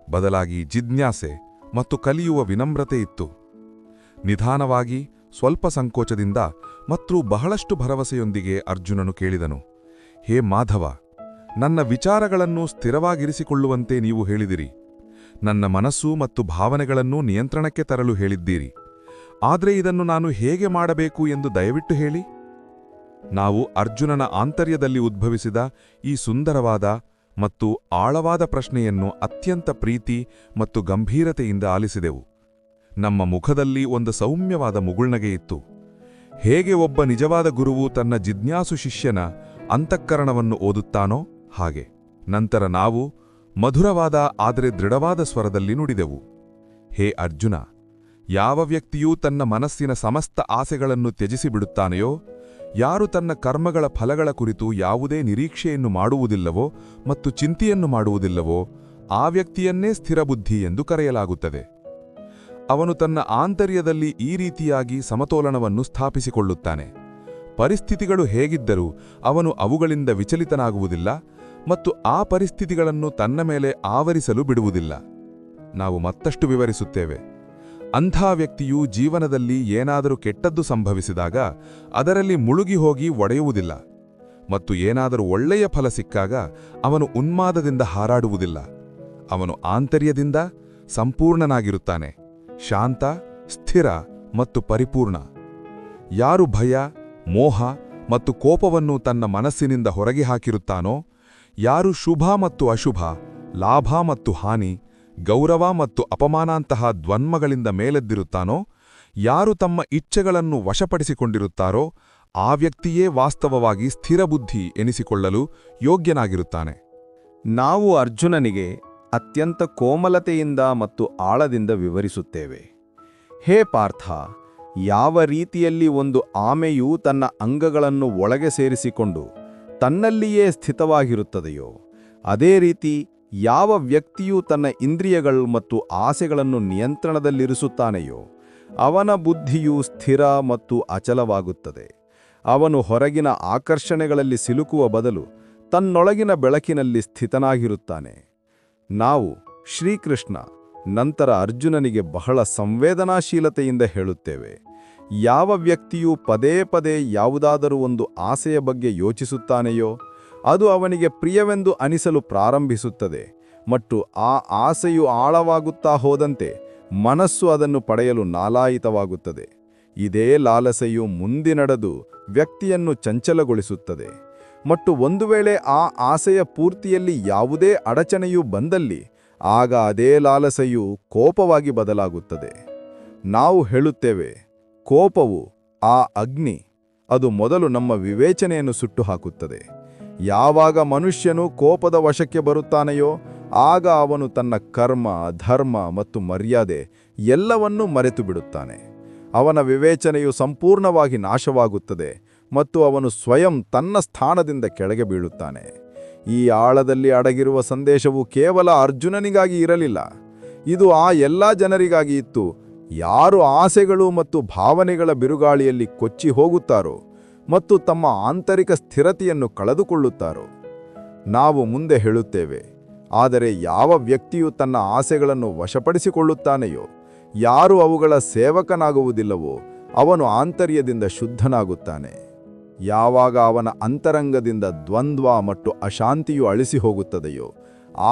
Speaker 5: ಬದಲಾಗಿ ಜಿಜ್ಞಾಸೆ ಮತ್ತು ಕಲಿಯುವ ವಿನಮ್ರತೆ ಇತ್ತು. ನಿಧಾನವಾಗಿ, ಸ್ವಲ್ಪ ಸಂಕೋಚದಿಂದ ಮತ್ತು ಬಹಳಷ್ಟು ಭರವಸೆಯೊಂದಿಗೆ ಅರ್ಜುನನು ಕೇಳಿದನು, ಹೇ ಮಾಧವ, ನನ್ನ ವಿಚಾರಗಳನ್ನು ಸ್ಥಿರವಾಗಿರಿಸಿಕೊಳ್ಳುವಂತೆ ನೀವು ಹೇಳಿದಿರಿ. ನನ್ನ ಮನಸ್ಸು ಮತ್ತು ಭಾವನೆಗಳನ್ನು ನಿಯಂತ್ರಣಕ್ಕೆ ತರಲು ಹೇಳಿದ್ದೀರಿ. ಆದರೆ ಇದನ್ನು ನಾನು ಹೇಗೆ ಮಾಡಬೇಕು ಎಂದು ದಯವಿಟ್ಟು ಹೇಳಿ. ನಾವು ಅರ್ಜುನನ ಆಂತರ್ಯದಲ್ಲಿ ಉದ್ಭವಿಸಿದ ಈ ಸುಂದರವಾದ ಮತ್ತು ಆಳವಾದ ಪ್ರಶ್ನೆಯನ್ನು ಅತ್ಯಂತ ಪ್ರೀತಿ ಮತ್ತು ಗಂಭೀರತೆಯಿಂದ ಆಲಿಸಿದೆವು. ನಮ್ಮ ಮುಖದಲ್ಲಿ ಒಂದು ಸೌಮ್ಯವಾದ ಮುಗುಳ್ನಗೆ ಇತ್ತು. ಹೇಗೆ ಒಬ್ಬ ನಿಜವಾದ ಗುರುವು ತನ್ನ ಜಿಜ್ಞಾಸು ಶಿಷ್ಯನ ಅಂತಃಕರಣವನ್ನು ಓದುತ್ತಾನೋ ಹಾಗೆ. ನಂತರ ನಾವು ಮಧುರವಾದ ಆದರೆ ದೃಢವಾದ ಸ್ವರದಲ್ಲಿ ನುಡಿದೆವು, ಹೇ ಅರ್ಜುನ, ಯಾವ ವ್ಯಕ್ತಿಯೂ ತನ್ನ ಮನಸ್ಸಿನ ಸಮಸ್ತ ಆಸೆಗಳನ್ನು ತ್ಯಜಿಸಿಬಿಡುತ್ತಾನೆಯೋ, ಯಾರು ತನ್ನ ಕರ್ಮಗಳ ಫಲಗಳ ಕುರಿತು ಯಾವುದೇ ನಿರೀಕ್ಷೆಯನ್ನು ಮಾಡುವುದಿಲ್ಲವೋ ಮತ್ತು ಚಿಂತೆಯನ್ನು ಮಾಡುವುದಿಲ್ಲವೋ, ಆ ವ್ಯಕ್ತಿಯನ್ನೇ ಸ್ಥಿರಬುದ್ಧಿ ಎಂದು ಕರೆಯಲಾಗುತ್ತದೆ. ಅವನು ತನ್ನ ಆಂತರ್ಯದಲ್ಲಿ ಈ ರೀತಿಯಾಗಿ ಸಮತೋಲನವನ್ನು ಸ್ಥಾಪಿಸಿಕೊಳ್ಳುತ್ತಾನೆ. ಪರಿಸ್ಥಿತಿಗಳು ಹೇಗಿದ್ದರೂ ಅವನು ಅವುಗಳಿಂದ ವಿಚಲಿತನಾಗುವುದಿಲ್ಲ ಮತ್ತು ಆ ಪರಿಸ್ಥಿತಿಗಳನ್ನು ತನ್ನ ಮೇಲೆ ಆವರಿಸಲು ಬಿಡುವುದಿಲ್ಲ. ನಾವು ಮತ್ತಷ್ಟು ವಿವರಿಸುತ್ತೇವೆ. ಅಂಥ ವ್ಯಕ್ತಿಯು ಜೀವನದಲ್ಲಿ ಏನಾದರೂ ಕೆಟ್ಟದ್ದು ಸಂಭವಿಸಿದಾಗ ಅದರಲ್ಲಿ ಮುಳುಗಿ ಹೋಗಿ ಒಡೆಯುವುದಿಲ್ಲ ಮತ್ತು ಏನಾದರೂ ಒಳ್ಳೆಯ ಫಲ ಸಿಕ್ಕಾಗ ಅವನು ಉನ್ಮಾದದಿಂದ ಹಾರಾಡುವುದಿಲ್ಲ. ಅವನು ಆಂತರ್ಯದಿಂದ ಸಂಪೂರ್ಣನಾಗಿರುತ್ತಾನೆ, ಶಾಂತ, ಸ್ಥಿರ ಮತ್ತು ಪರಿಪೂರ್ಣ. ಯಾರು ಭಯ, ಮೋಹ ಮತ್ತು ಕೋಪವನ್ನು ತನ್ನ ಮನಸ್ಸಿನಿಂದ ಹೊರಗೆ ಹಾಕಿರುತ್ತಾನೋ, ಯಾರು ಶುಭ ಮತ್ತು ಅಶುಭ, ಲಾಭ ಮತ್ತು ಹಾನಿ, ಗೌರವ ಮತ್ತು ಅಪಮಾನಂತಹ ದ್ವಂದ್ವಗಳಿಂದ ಮೇಲೆದ್ದಿರುತ್ತಾನೋ, ಯಾರು ತಮ್ಮ ಇಚ್ಛೆಗಳನ್ನು ವಶಪಡಿಸಿಕೊಂಡಿರುತ್ತಾರೋ, ಆ ವ್ಯಕ್ತಿಯೇ ವಾಸ್ತವವಾಗಿ ಸ್ಥಿರಬುದ್ಧಿ ಎನಿಸಿಕೊಳ್ಳಲು ಯೋಗ್ಯನಾಗಿರುತ್ತಾನೆ.
Speaker 2: ನಾವು ಅರ್ಜುನನಿಗೆ ಅತ್ಯಂತ ಕೋಮಲತೆಯಿಂದ ಮತ್ತು ಆಳದಿಂದ ವಿವರಿಸುತ್ತೇವೆ. ಹೇ ಪಾರ್ಥ, ಯಾವ ರೀತಿಯಲ್ಲಿ ಒಂದು ಆಮೆಯು ತನ್ನ ಅಂಗಗಳನ್ನು ಒಳಗೆ ಸೇರಿಸಿಕೊಂಡು ತನ್ನಲ್ಲಿಯೇ ಸ್ಥಿತವಾಗಿರುತ್ತದೆಯೋ, ಅದೇ ರೀತಿ ಯಾವ ವ್ಯಕ್ತಿಯು ತನ್ನ ಇಂದ್ರಿಯಗಳು ಮತ್ತು ಆಸೆಗಳನ್ನು ನಿಯಂತ್ರಣದಲ್ಲಿರಿಸುತ್ತಾನೆಯೋ ಅವನ ಬುದ್ಧಿಯು ಸ್ಥಿರ ಮತ್ತು ಅಚಲವಾಗುತ್ತದೆ. ಅವನು ಹೊರಗಿನ ಆಕರ್ಷಣೆಗಳಲ್ಲಿ ಸಿಲುಕುವ ಬದಲು ತನ್ನೊಳಗಿನ ಬೆಳಕಿನಲ್ಲಿ ಸ್ಥಿತನಾಗಿರುತ್ತಾನೆ. ನಾವು ಶ್ರೀಕೃಷ್ಣ ನಂತರ ಅರ್ಜುನನಿಗೆ ಬಹಳ ಸಂವೇದನಾಶೀಲತೆಯಿಂದ ಹೇಳುತ್ತೇವೆ, ಯಾವ ವ್ಯಕ್ತಿಯು ಪದೇ ಪದೇ ಯಾವುದಾದರೂ ಒಂದು ಆಸೆಯ ಬಗ್ಗೆ ಯೋಚಿಸುತ್ತಾನೆಯೋ ಅದು ಅವನಿಗೆ ಪ್ರಿಯವೆಂದು ಅನಿಸಲು ಪ್ರಾರಂಭಿಸುತ್ತದೆ ಮತ್ತು ಆ ಆಸೆಯು ಆಳವಾಗುತ್ತಾ ಹೋದಂತೆ ಮನಸ್ಸು ಅದನ್ನು ಪಡೆಯಲು ನಾಲಾಯಿತವಾಗುತ್ತದೆ. ಇದೇ ಲಾಲಸೆಯು ಮುಂದಿನಡೆದು ವ್ಯಕ್ತಿಯನ್ನು ಚಂಚಲಗೊಳಿಸುತ್ತದೆ ಮತ್ತು ಒಂದು ವೇಳೆ ಆ ಆಸೆಯ ಪೂರ್ತಿಯಲ್ಲಿ ಯಾವುದೇ ಅಡಚಣೆಯೂ ಬಂದಲ್ಲಿ ಆಗ ಅದೇ ಲಾಲಸೆಯು ಕೋಪವಾಗಿ ಬದಲಾಗುತ್ತದೆ. ನಾವು ಹೇಳುತ್ತೇವೆ, ಕೋಪವು ಆ ಅಗ್ನಿ, ಅದು ಮೊದಲು ನಮ್ಮ ವಿವೇಚನೆಯನ್ನು ಸುಟ್ಟು ಹಾಕುತ್ತದೆ. ಯಾವಾಗ ಮನುಷ್ಯನು ಕೋಪದ ವಶಕ್ಕೆ ಬರುತ್ತಾನೆಯೋ ಆಗ ಅವನು ತನ್ನ ಕರ್ಮ, ಧರ್ಮ ಮತ್ತು ಮರ್ಯಾದೆ ಎಲ್ಲವನ್ನೂ ಮರೆತು ಬಿಡುತ್ತಾನೆ. ಅವನ ವಿವೇಚನೆಯು ಸಂಪೂರ್ಣವಾಗಿ ನಾಶವಾಗುತ್ತದೆ ಮತ್ತು ಅವನು ಸ್ವಯಂ ತನ್ನ ಸ್ಥಾನದಿಂದ ಕೆಳಗೆ ಬೀಳುತ್ತಾನೆ. ಈ ಆಳದಲ್ಲಿ ಅಡಗಿರುವ ಸಂದೇಶವು ಕೇವಲ ಅರ್ಜುನನಿಗಾಗಿ ಇರಲಿಲ್ಲ, ಇದು ಆ ಎಲ್ಲ ಜನರಿಗಾಗಿ ಇತ್ತು. ಯಾರು ಆಸೆಗಳು ಮತ್ತು ಭಾವನೆಗಳ ಬಿರುಗಾಳಿಯಲ್ಲಿ ಕೊಚ್ಚಿ ಹೋಗುತ್ತಾರೋ ಮತ್ತು ತಮ್ಮ ಆಂತರಿಕ ಸ್ಥಿರತೆಯನ್ನು ಕಳೆದುಕೊಳ್ಳುತ್ತಾರೋ. ನಾವು ಮುಂದೆ ಹೇಳುತ್ತೇವೆ, ಆದರೆ ಯಾವ ವ್ಯಕ್ತಿಯು ತನ್ನ ಆಸೆಗಳನ್ನು ವಶಪಡಿಸಿಕೊಳ್ಳುತ್ತಾನೆಯೋ, ಯಾರು ಅವುಗಳ ಸೇವಕನಾಗುವುದಿಲ್ಲವೋ, ಅವನು ಆಂತರ್ಯದಿಂದ ಶುದ್ಧನಾಗುತ್ತಾನೆ. ಯಾವಾಗ ಅವನ ಅಂತರಂಗದಿಂದ ದ್ವಂದ್ವ ಮತ್ತು ಅಶಾಂತಿಯು ಅಳಿಸಿ ಹೋಗುತ್ತದೆಯೋ,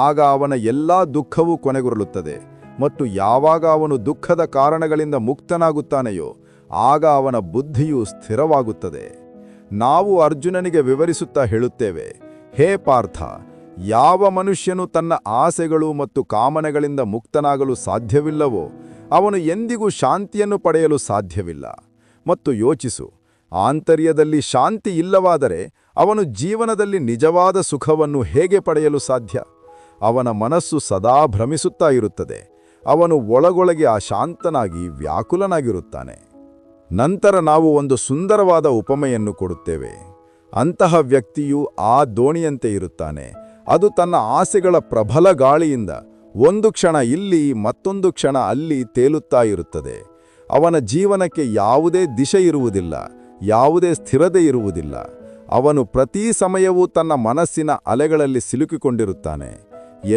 Speaker 2: ಆಗ ಅವನ ಎಲ್ಲಾ ದುಃಖವೂ ಕೊನೆಗೊಳ್ಳುತ್ತದೆ. ಮತ್ತು ಯಾವಾಗ ಅವನು ದುಃಖದ ಕಾರಣಗಳಿಂದ ಮುಕ್ತನಾಗುತ್ತಾನೆಯೋ, ಆಗ ಅವನ ಬುದ್ಧಿಯು ಸ್ಥಿರವಾಗುತ್ತದೆ. ನಾವು ಅರ್ಜುನನಿಗೆ ವಿವರಿಸುತ್ತಾ ಹೇಳುತ್ತೇವೆ, ಹೇ ಪಾರ್ಥ, ಯಾವ ಮನುಷ್ಯನು ತನ್ನ ಆಸೆಗಳು ಮತ್ತು ಕಾಮನೆಗಳಿಂದ ಮುಕ್ತನಾಗಲು ಸಾಧ್ಯವಿಲ್ಲವೋ, ಅವನು ಎಂದಿಗೂ ಶಾಂತಿಯನ್ನು ಪಡೆಯಲು ಸಾಧ್ಯವಿಲ್ಲ. ಮತ್ತು ಯೋಚಿಸು, ಆಂತರ್ಯದಲ್ಲಿ ಶಾಂತಿ ಇಲ್ಲವಾದರೆ ಅವನು ಜೀವನದಲ್ಲಿ ನಿಜವಾದ ಸುಖವನ್ನು ಹೇಗೆ ಪಡೆಯಲು ಸಾಧ್ಯ? ಅವನ ಮನಸ್ಸು ಸದಾ ಭ್ರಮಿಸುತ್ತಾ ಇರುತ್ತದೆ. ಅವನು ಒಳಗೊಳಗೆ ಅಶಾಂತನಾಗಿ ವ್ಯಾಕುಲನಾಗಿರುತ್ತಾನೆ. ನಂತರ ನಾವು ಒಂದು ಸುಂದರವಾದ ಉಪಮೆಯನ್ನು ಕೊಡುತ್ತೇವೆ. ಅಂತಹ ವ್ಯಕ್ತಿಯು ಆ ದೋಣಿಯಂತೆ ಇರುತ್ತಾನೆ. ಅದು ತನ್ನ ಆಸೆಗಳ ಪ್ರಬಲ ಗಾಳಿಯಿಂದ ಒಂದು ಕ್ಷಣ ಇಲ್ಲಿ ಮತ್ತೊಂದು ಕ್ಷಣ ಅಲ್ಲಿ ತೇಲುತ್ತಾ ಇರುತ್ತದೆ. ಅವನ ಜೀವನಕ್ಕೆ ಯಾವುದೇ ದಿಶೆ ಇರುವುದಿಲ್ಲ, ಯಾವುದೇ ಸ್ಥಿರತೆ ಇರುವುದಿಲ್ಲ. ಅವನು ಪ್ರತಿ ಸಮಯವೂ ತನ್ನ ಮನಸ್ಸಿನ ಅಲೆಗಳಲ್ಲಿ ಸಿಲುಕಿಕೊಂಡಿರುತ್ತಾನೆ.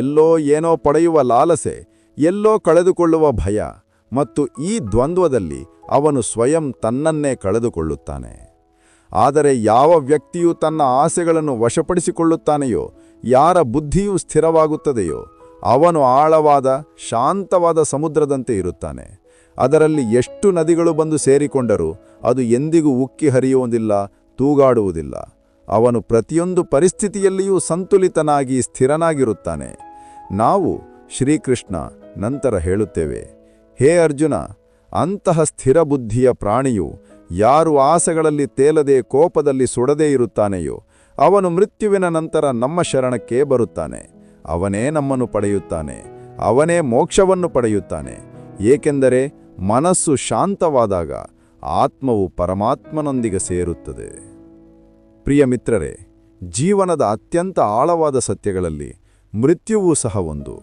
Speaker 2: ಎಲ್ಲೋ ಏನೋ ಪಡೆಯುವ ಲಾಲಸೆ, ಎಲ್ಲೋ ಕಳೆದುಕೊಳ್ಳುವ ಭಯ, ಮತ್ತು ಈ ದ್ವಂದ್ವದಲ್ಲಿ ಅವನು ಸ್ವಯಂ ತನ್ನನ್ನೇ ಕಳೆದುಕೊಳ್ಳುತ್ತಾನೆ. ಆದರೆ ಯಾವ ವ್ಯಕ್ತಿಯು ತನ್ನ ಆಸೆಗಳನ್ನು ವಶಪಡಿಸಿಕೊಳ್ಳುತ್ತಾನೆಯೋ, ಯಾರ ಬುದ್ಧಿಯೂ ಸ್ಥಿರವಾಗುತ್ತದೆಯೋ, ಅವನು ಆಳವಾದ ಶಾಂತವಾದ ಸಮುದ್ರದಂತೆ ಇರುತ್ತಾನೆ. ಅದರಲ್ಲಿ ಎಷ್ಟು ನದಿಗಳು ಬಂದು ಸೇರಿಕೊಂಡರೂ ಅದು ಎಂದಿಗೂ ಉಕ್ಕಿ ಹರಿಯುವುದಿಲ್ಲ, ತೂಗಾಡುವುದಿಲ್ಲ. ಅವನು ಪ್ರತಿಯೊಂದು ಪರಿಸ್ಥಿತಿಯಲ್ಲಿಯೂ ಸಂತುಲಿತನಾಗಿ ಸ್ಥಿರನಾಗಿರುತ್ತಾನೆ. ನಾವು ಶ್ರೀಕೃಷ್ಣ ನಂತರ ಹೇಳುತ್ತೇವೆ, ಹೇ ಅರ್ಜುನ, ಅಂತಹ ಸ್ಥಿರ ಬುದ್ಧಿಯ ಪ್ರಾಣಿಯು ಯಾರು ಆಸೆಗಳಲ್ಲಿ ತೇಲದೆ ಕೋಪದಲ್ಲಿ ಸುಡದೇ ಇರುತ್ತಾನೆಯೋ, ಅವನು ಮೃತ್ಯುವಿನ ನಂತರ ನಮ್ಮ ಶರಣಕ್ಕೆ ಬರುತ್ತಾನೆ. ಅವನೇ ನಮ್ಮನ್ನು ಪಡೆಯುತ್ತಾನೆ, ಅವನೇ ಮೋಕ್ಷವನ್ನು ಪಡೆಯುತ್ತಾನೆ. ಏಕೆಂದರೆ ಮನಸ್ಸು ಶಾಂತವಾದಾಗ ಆತ್ಮವು ಪರಮಾತ್ಮನೊಂದಿಗೆ ಸೇರುತ್ತದೆ. ಪ್ರಿಯ ಮಿತ್ರರೇ, ಜೀವನದ ಅತ್ಯಂತ ಆಳವಾದ ಸತ್ಯಗಳಲ್ಲಿ ಮೃತ್ಯುವೂ ಸಹ ಒಂದು.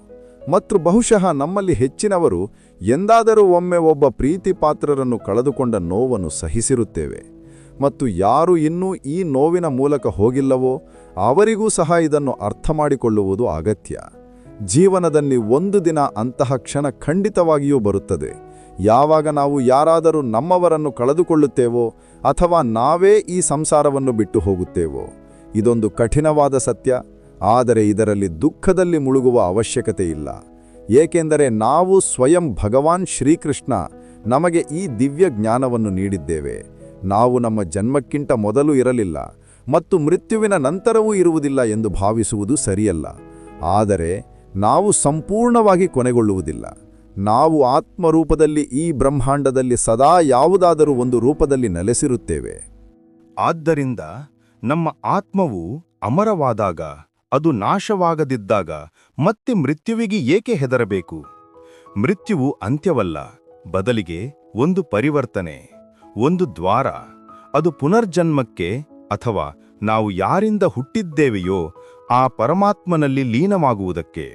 Speaker 2: ಮತ್ತು ಬಹುಶಃ ನಮ್ಮಲ್ಲಿ ಹೆಚ್ಚಿನವರು ಎಂದಾದರೂ ಒಮ್ಮೆ ಒಬ್ಬ ಪ್ರೀತಿ ಪಾತ್ರರನ್ನು ಕಳೆದುಕೊಂಡ ನೋವನ್ನು ಸಹಿಸಿರುತ್ತೇವೆ. ಮತ್ತು ಯಾರು ಇನ್ನೂ ಈ ನೋವಿನ ಮೂಲಕ ಹೋಗಿಲ್ಲವೋ ಅವರಿಗೂ ಸಹ ಇದನ್ನು ಅರ್ಥ ಮಾಡಿಕೊಳ್ಳುವುದು ಅಗತ್ಯ. ಜೀವನದಲ್ಲಿ ಒಂದು ದಿನ ಅಂತಹ ಕ್ಷಣ ಖಂಡಿತವಾಗಿಯೂ ಬರುತ್ತದೆ, ಯಾವಾಗ ನಾವು ಯಾರಾದರೂ ನಮ್ಮವರನ್ನು ಕಳೆದುಕೊಳ್ಳುತ್ತೇವೋ ಅಥವಾ ನಾವೇ ಈ ಸಂಸಾರವನ್ನು ಬಿಟ್ಟು ಹೋಗುತ್ತೇವೋ. ಇದೊಂದು ಕಠಿಣವಾದ ಸತ್ಯ, ಆದರೆ ಇದರಲ್ಲಿ ದುಃಖದಲ್ಲಿ ಮುಳುಗುವ ಅವಶ್ಯಕತೆ ಇಲ್ಲ. ಏಕೆಂದರೆ ನಾವು ಸ್ವಯಂ ಭಗವಾನ್ ಶ್ರೀಕೃಷ್ಣ ನಮಗೆ ಈ ದಿವ್ಯ ಜ್ಞಾನವನ್ನು ನೀಡಿದ್ದೇವೆ. ನಾವು ನಮ್ಮ ಜನ್ಮಕ್ಕಿಂತ ಮೊದಲು ಇರಲಿಲ್ಲ ಮತ್ತು ಮೃತ್ಯುವಿನ ನಂತರವೂ ಇರುವುದಿಲ್ಲ ಎಂದು ಭಾವಿಸುವುದು ಸರಿಯಲ್ಲ. ಆದರೆ ನಾವು ಸಂಪೂರ್ಣವಾಗಿ ಕೊನೆಗೊಳ್ಳುವುದಿಲ್ಲ. ನಾವು ಆತ್ಮರೂಪದಲ್ಲಿ ಈ ಬ್ರಹ್ಮಾಂಡದಲ್ಲಿ ಸದಾ ಯಾವುದಾದರೂ ಒಂದು ರೂಪದಲ್ಲಿ ನೆಲೆಸಿರುತ್ತೇವೆ.
Speaker 3: ಆದ್ದರಿಂದ ನಮ್ಮ ಆತ್ಮವು ಅಮರವಾದಾಗ, ಅದು ನಾಶವಾಗದಿದ್ದಾಗ ಮತ್ತೆ ಮೃತ್ಯುವಿಗೆ ಏಕೆ ಹೆದರಬೇಕು? ಮೃತ್ಯುವು ಅಂತ್ಯವಲ್ಲ, ಬದಲಿಗೆ ಒಂದು ಪರಿವರ್ತನೆ, ಒಂದು ದ್ವಾರ. ಅದು ಪುನರ್ಜನ್ಮಕ್ಕೆ ಅಥವಾ ನಾವು ಯಾರಿಂದ ಹುಟ್ಟಿದ್ದೇವೆಯೋ ಆ ಪರಮಾತ್ಮನಲ್ಲಿ ಲೀನವಾಗುವುದಕ್ಕೆ.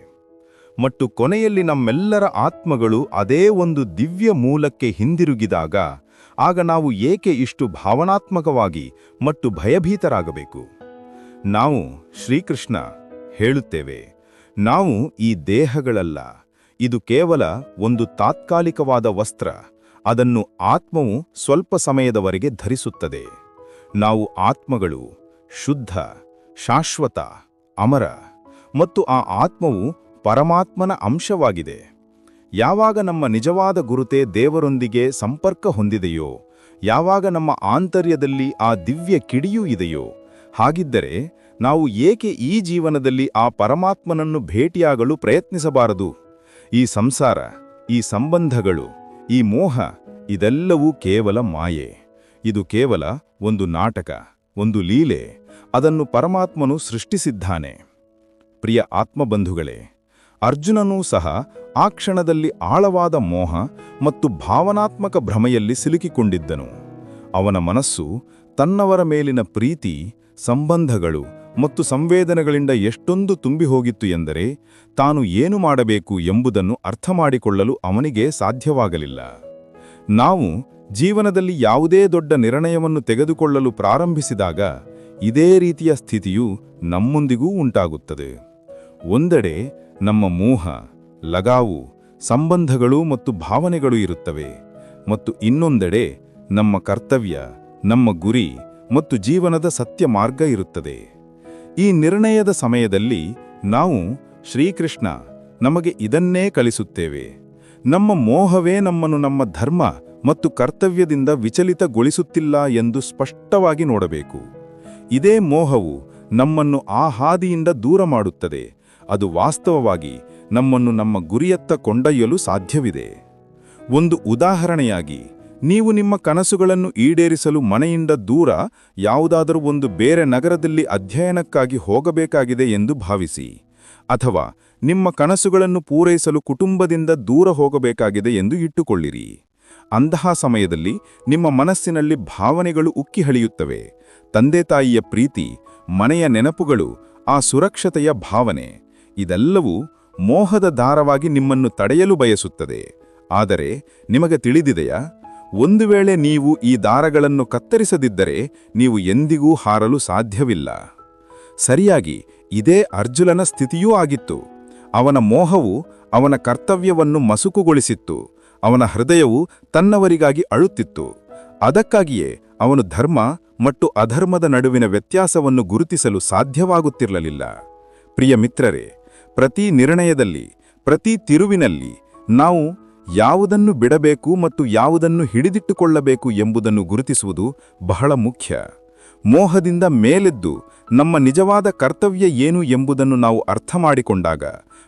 Speaker 3: ಮತ್ತು ಕೊನೆಯಲ್ಲಿ ನಮ್ಮೆಲ್ಲರ ಆತ್ಮಗಳು ಅದೇ ಒಂದು ದಿವ್ಯ ಮೂಲಕ್ಕೆ ಹಿಂದಿರುಗಿದಾಗ ಆಗ ನಾವು ಏಕೆ ಇಷ್ಟು ಭಾವನಾತ್ಮಕವಾಗಿ ಮತ್ತು ಭಯಭೀತರಾಗಬೇಕು? ನಾವು ಶ್ರೀಕೃಷ್ಣ ಹೇಳುತ್ತೇವೆ, ನಾವು ಈ ದೇಹಗಳಲ್ಲ, ಇದು ಕೇವಲ ಒಂದು ತಾತ್ಕಾಲಿಕವಾದ ವಸ್ತ್ರ. ಅದನ್ನು ಆತ್ಮವು ಸ್ವಲ್ಪ ಸಮಯದವರೆಗೆ ಧರಿಸುತ್ತದೆ. ನಾವು ಆತ್ಮಗಳು, ಶುದ್ಧ, ಶಾಶ್ವತ, ಅಮರ, ಮತ್ತು ಆ ಆತ್ಮವು ಪರಮಾತ್ಮನ ಅಂಶವಾಗಿದೆ. ಯಾವಾಗ ನಮ್ಮ ನಿಜವಾದ ಗುರುತೆ ದೇವರೊಂದಿಗೆ ಸಂಪರ್ಕ ಹೊಂದಿದೆಯೋ, ಯಾವಾಗ ನಮ್ಮ ಆಂತರ್ಯದಲ್ಲಿ ಆ ದಿವ್ಯ ಕಿಡಿಯೂ ಇದೆಯೋ, ಹಾಗಿದ್ದರೆ ನಾವು ಏಕೆ ಈ ಜೀವನದಲ್ಲಿ ಆ ಪರಮಾತ್ಮನನ್ನು ಭೇಟಿಯಾಗಲು ಪ್ರಯತ್ನಿಸಬಾರದು? ಈ ಸಂಸಾರ, ಈ ಸಂಬಂಧಗಳು, ಈ ಮೋಹ, ಇದೆಲ್ಲವೂ ಕೇವಲ ಮಾಯೆ. ಇದು ಕೇವಲ ಒಂದು ನಾಟಕ, ಒಂದು ಲೀಲೆ. ಅದನ್ನು ಪರಮಾತ್ಮನು ಸೃಷ್ಟಿಸಿದ್ದಾನೆ. ಪ್ರಿಯ ಆತ್ಮಬಂಧುಗಳೇ, ಅರ್ಜುನನೂ ಸಹ ಆ ಕ್ಷಣದಲ್ಲಿ ಆಳವಾದ ಮೋಹ ಮತ್ತು ಭಾವನಾತ್ಮಕ ಭ್ರಮೆಯಲ್ಲಿ ಸಿಲುಕಿಕೊಂಡಿದ್ದನು. ಅವನ ಮನಸ್ಸು ತನ್ನವರ ಮೇಲಿನ ಪ್ರೀತಿ, ಸಂಬಂಧಗಳು ಮತ್ತು ಸಂವೇದನೆಗಳಿಂದ ಎಷ್ಟೊಂದು ತುಂಬಿ ಹೋಗಿತ್ತು ಎಂದರೆ ತಾನು ಏನು ಮಾಡಬೇಕು ಎಂಬುದನ್ನು ಅರ್ಥಮಾಡಿಕೊಳ್ಳಲು ಅವನಿಗೆ ಸಾಧ್ಯವಾಗಲಿಲ್ಲ. ನಾವು ಜೀವನದಲ್ಲಿ ಯಾವುದೇ ದೊಡ್ಡ ನಿರ್ಣಯವನ್ನು ತೆಗೆದುಕೊಳ್ಳಲು ಪ್ರಾರಂಭಿಸಿದಾಗ ಇದೇ ರೀತಿಯ ಸ್ಥಿತಿಯು ನಮ್ಮೊಂದಿಗೂ ಉಂಟಾಗುತ್ತದೆ. ಒಂದೆಡೆ ನಮ್ಮ ಮೋಹ, ಲಗಾವು, ಸಂಬಂಧಗಳು ಮತ್ತು ಭಾವನೆಗಳು ಇರುತ್ತವೆ, ಮತ್ತು ಇನ್ನೊಂದೆಡೆ ನಮ್ಮ ಕರ್ತವ್ಯ, ನಮ್ಮ ಗುರಿ ಮತ್ತು ಜೀವನದ ಸತ್ಯ ಮಾರ್ಗ ಇರುತ್ತದೆ. ಈ ನಿರ್ಣಯದ ಸಮಯದಲ್ಲಿ ನಾವು ಶ್ರೀಕೃಷ್ಣ ನಮಗೆ ಇದನ್ನೇ ಕಲಿಸುತ್ತೇವೆ. ನಮ್ಮ ಮೋಹವೇ ನಮ್ಮನ್ನು ನಮ್ಮ ಧರ್ಮ ಮತ್ತು ಕರ್ತವ್ಯದಿಂದ ವಿಚಲಿತಗೊಳಿಸುತ್ತಿಲ್ಲ ಎಂದು ಸ್ಪಷ್ಟವಾಗಿ ನೋಡಬೇಕು. ಇದೇ ಮೋಹವು ನಮ್ಮನ್ನು ಆ ಹಾದಿಯಿಂದ ದೂರ ಮಾಡುತ್ತದೆ. ಅದು ವಾಸ್ತವವಾಗಿ ನಮ್ಮನ್ನು ನಮ್ಮ ಗುರಿಯತ್ತ ಕೊಂಡೊಯ್ಯಲು ಸಾಧ್ಯವಿದೆ. ಒಂದು ಉದಾಹರಣೆಯಾಗಿ, ನೀವು ನಿಮ್ಮ ಕನಸುಗಳನ್ನು ಈಡೇರಿಸಲು ಮನೆಯಿಂದ ದೂರ ಯಾವುದಾದರೂ ಒಂದು ಬೇರೆ ನಗರದಲ್ಲಿ ಅಧ್ಯಯನಕ್ಕಾಗಿ ಹೋಗಬೇಕಾಗಿದೆ ಎಂದು ಭಾವಿಸಿ, ಅಥವಾ ನಿಮ್ಮ ಕನಸುಗಳನ್ನು ಪೂರೈಸಲು ಕುಟುಂಬದಿಂದ ದೂರ ಹೋಗಬೇಕಾಗಿದೆ ಎಂದು ಇಟ್ಟುಕೊಳ್ಳಿರಿ. ಅಂತಹ ಸಮಯದಲ್ಲಿ ನಿಮ್ಮ ಮನಸ್ಸಿನಲ್ಲಿ ಭಾವನೆಗಳು ಉಕ್ಕಿ ಹರಿಯುತ್ತವೆ. ತಂದೆ-ತಾಯಿಯ ಪ್ರೀತಿ, ಮನೆಯ ನೆನಪುಗಳು, ಆ ಸುರಕ್ಷತೆಯ ಭಾವನೆ, ಇದೆಲ್ಲವೂ ಮೋಹದ ದಾರವಾಗಿ ನಿಮ್ಮನ್ನು ತಡೆಯಲು ಬಯಸುತ್ತದೆ. ಆದರೆ ನಿಮಗೆ ತಿಳಿದಿದೆಯಾ, ಒಂದು ವೇಳೆ ನೀವು ಈ ದಾರಗಳನ್ನು ಕತ್ತರಿಸದಿದ್ದರೆ ನೀವು ಎಂದಿಗೂ ಹಾರಲು ಸಾಧ್ಯವಿಲ್ಲ. ಸರಿಯಾಗಿ ಇದೇ ಅರ್ಜುನನ ಸ್ಥಿತಿಯೂ ಆಗಿತ್ತು. ಅವನ ಮೋಹವು ಅವನ ಕರ್ತವ್ಯವನ್ನು ಮಸುಕುಗೊಳಿಸಿತ್ತು. ಅವನ ಹೃದಯವು ತನ್ನವರಿಗಾಗಿ ಅಳುತ್ತಿತ್ತು. ಅದಕ್ಕಾಗಿಯೇ ಅವನು ಧರ್ಮ ಮತ್ತು ಅಧರ್ಮದ ನಡುವಿನ ವ್ಯತ್ಯಾಸವನ್ನು ಗುರುತಿಸಲು ಸಾಧ್ಯವಾಗುತ್ತಿರಲಿಲ್ಲ. ಪ್ರಿಯ ಮಿತ್ರರೇ, ಪ್ರತಿ ನಿರ್ಣಯದಲ್ಲಿ, ಪ್ರತಿ ತಿರುವಿನಲ್ಲಿ ನಾವು ಯಾವುದನ್ನು ಬಿಡಬೇಕು ಮತ್ತು ಯಾವುದನ್ನು ಹಿಡಿದಿಟ್ಟುಕೊಳ್ಳಬೇಕು ಎಂಬುದನ್ನು ಗುರುತಿಸುವುದು ಬಹಳ ಮುಖ್ಯ. ಮೋಹದಿಂದ ಮೇಲೆದ್ದು ನಮ್ಮ ನಿಜವಾದ ಕರ್ತವ್ಯ ಏನು ಎಂಬುದನ್ನು ನಾವು ಅರ್ಥ ಮಾಡಿಕೊಂಡಾಗ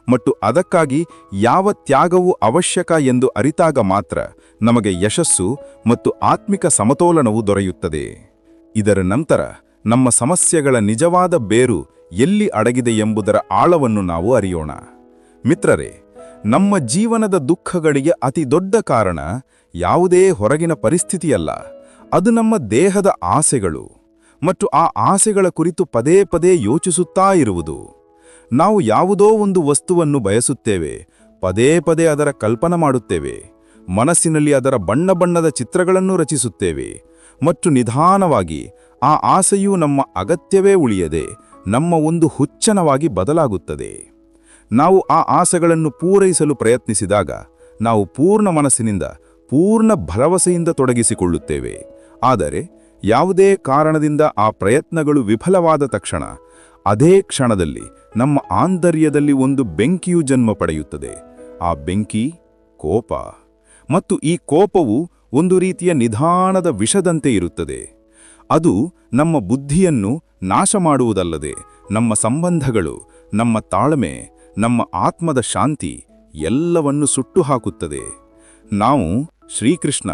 Speaker 3: ಮತ್ತು ಅದಕ್ಕಾಗಿ ಯಾವ ತ್ಯಾಗವೂ ಅವಶ್ಯಕ ಎಂದು ಅರಿತಾಗ ಮಾತ್ರ ನಮಗೆ ಯಶಸ್ಸು ಮತ್ತು ಆತ್ಮಿಕ ಸಮತೋಲನವು ದೊರೆಯುತ್ತದೆ. ಇದರ ನಂತರ ನಮ್ಮ ಸಮಸ್ಯೆಗಳ ನಿಜವಾದ ಬೇರು ಎಲ್ಲಿ ಅಡಗಿದೆ ಎಂಬುದರ ಆಳವನ್ನು ನಾವು ಅರಿಯೋಣ. ಮಿತ್ರರೇ, ನಮ್ಮ ಜೀವನದ ದುಃಖಗಳಿಗೆ ಅತಿ ದೊಡ್ಡ ಕಾರಣ ಯಾವುದೇ ಹೊರಗಿನ ಪರಿಸ್ಥಿತಿಯಲ್ಲ, ಅದು ನಮ್ಮ ದೇಹದ ಆಸೆಗಳು ಮತ್ತು ಆ ಆಸೆಗಳ ಕುರಿತು ಪದೇ ಪದೇ ಯೋಚಿಸುತ್ತಾ ಇರುವುದು. ನಾವು ಯಾವುದೋ ಒಂದು ವಸ್ತುವನ್ನು ಬಯಸುತ್ತೇವೆ, ಪದೇ ಪದೇ ಅದರ ಕಲ್ಪನೆ ಮಾಡುತ್ತೇವೆ, ಮನಸ್ಸಿನಲ್ಲಿ ಅದರ ಬಣ್ಣ ಬಣ್ಣದ ಚಿತ್ರಗಳನ್ನು ರಚಿಸುತ್ತೇವೆ, ಮತ್ತು ನಿಧಾನವಾಗಿ ಆ ಆಸೆಯು ನಮ್ಮ ಅಗತ್ಯವೇ ಉಳಿಯದೆ ನಮ್ಮ ಒಂದು ಹುಚ್ಚನವಾಗಿ ಬದಲಾಗುತ್ತದೆ. ನಾವು ಆ ಆಸೆಗಳನ್ನು ಪೂರೈಸಲು ಪ್ರಯತ್ನಿಸಿದಾಗ ನಾವು ಪೂರ್ಣ ಮನಸ್ಸಿನಿಂದ, ಪೂರ್ಣ ಭರವಸೆಯಿಂದ ತೊಡಗಿಸಿಕೊಳ್ಳುತ್ತೇವೆ. ಆದರೆ ಯಾವುದೇ ಕಾರಣದಿಂದ ಆ ಪ್ರಯತ್ನಗಳು ವಿಫಲವಾದ ತಕ್ಷಣ, ಅದೇ ಕ್ಷಣದಲ್ಲಿ ನಮ್ಮ ಆಂತರ್ಯದಲ್ಲಿ ಒಂದು ಬೆಂಕಿಯು ಜನ್ಮ ಪಡೆಯುತ್ತದೆ. ಆ ಬೆಂಕಿ ಕೋಪ. ಮತ್ತು ಈ ಕೋಪವು ಒಂದು ರೀತಿಯ ನಿಧಾನದ ವಿಷದಂತೆ ಇರುತ್ತದೆ. ಅದು ನಮ್ಮ ಬುದ್ಧಿಯನ್ನು ನಾಶ ಮಾಡುವುದಲ್ಲದೆ ನಮ್ಮ ಸಂಬಂಧಗಳು, ನಮ್ಮ ತಾಳ್ಮೆ, ನಮ್ಮ ಆತ್ಮದ ಶಾಂತಿ ಎಲ್ಲವನ್ನು ಸುಟ್ಟು ಹಾಕುತ್ತದೆ. ನಾವು ಶ್ರೀಕೃಷ್ಣ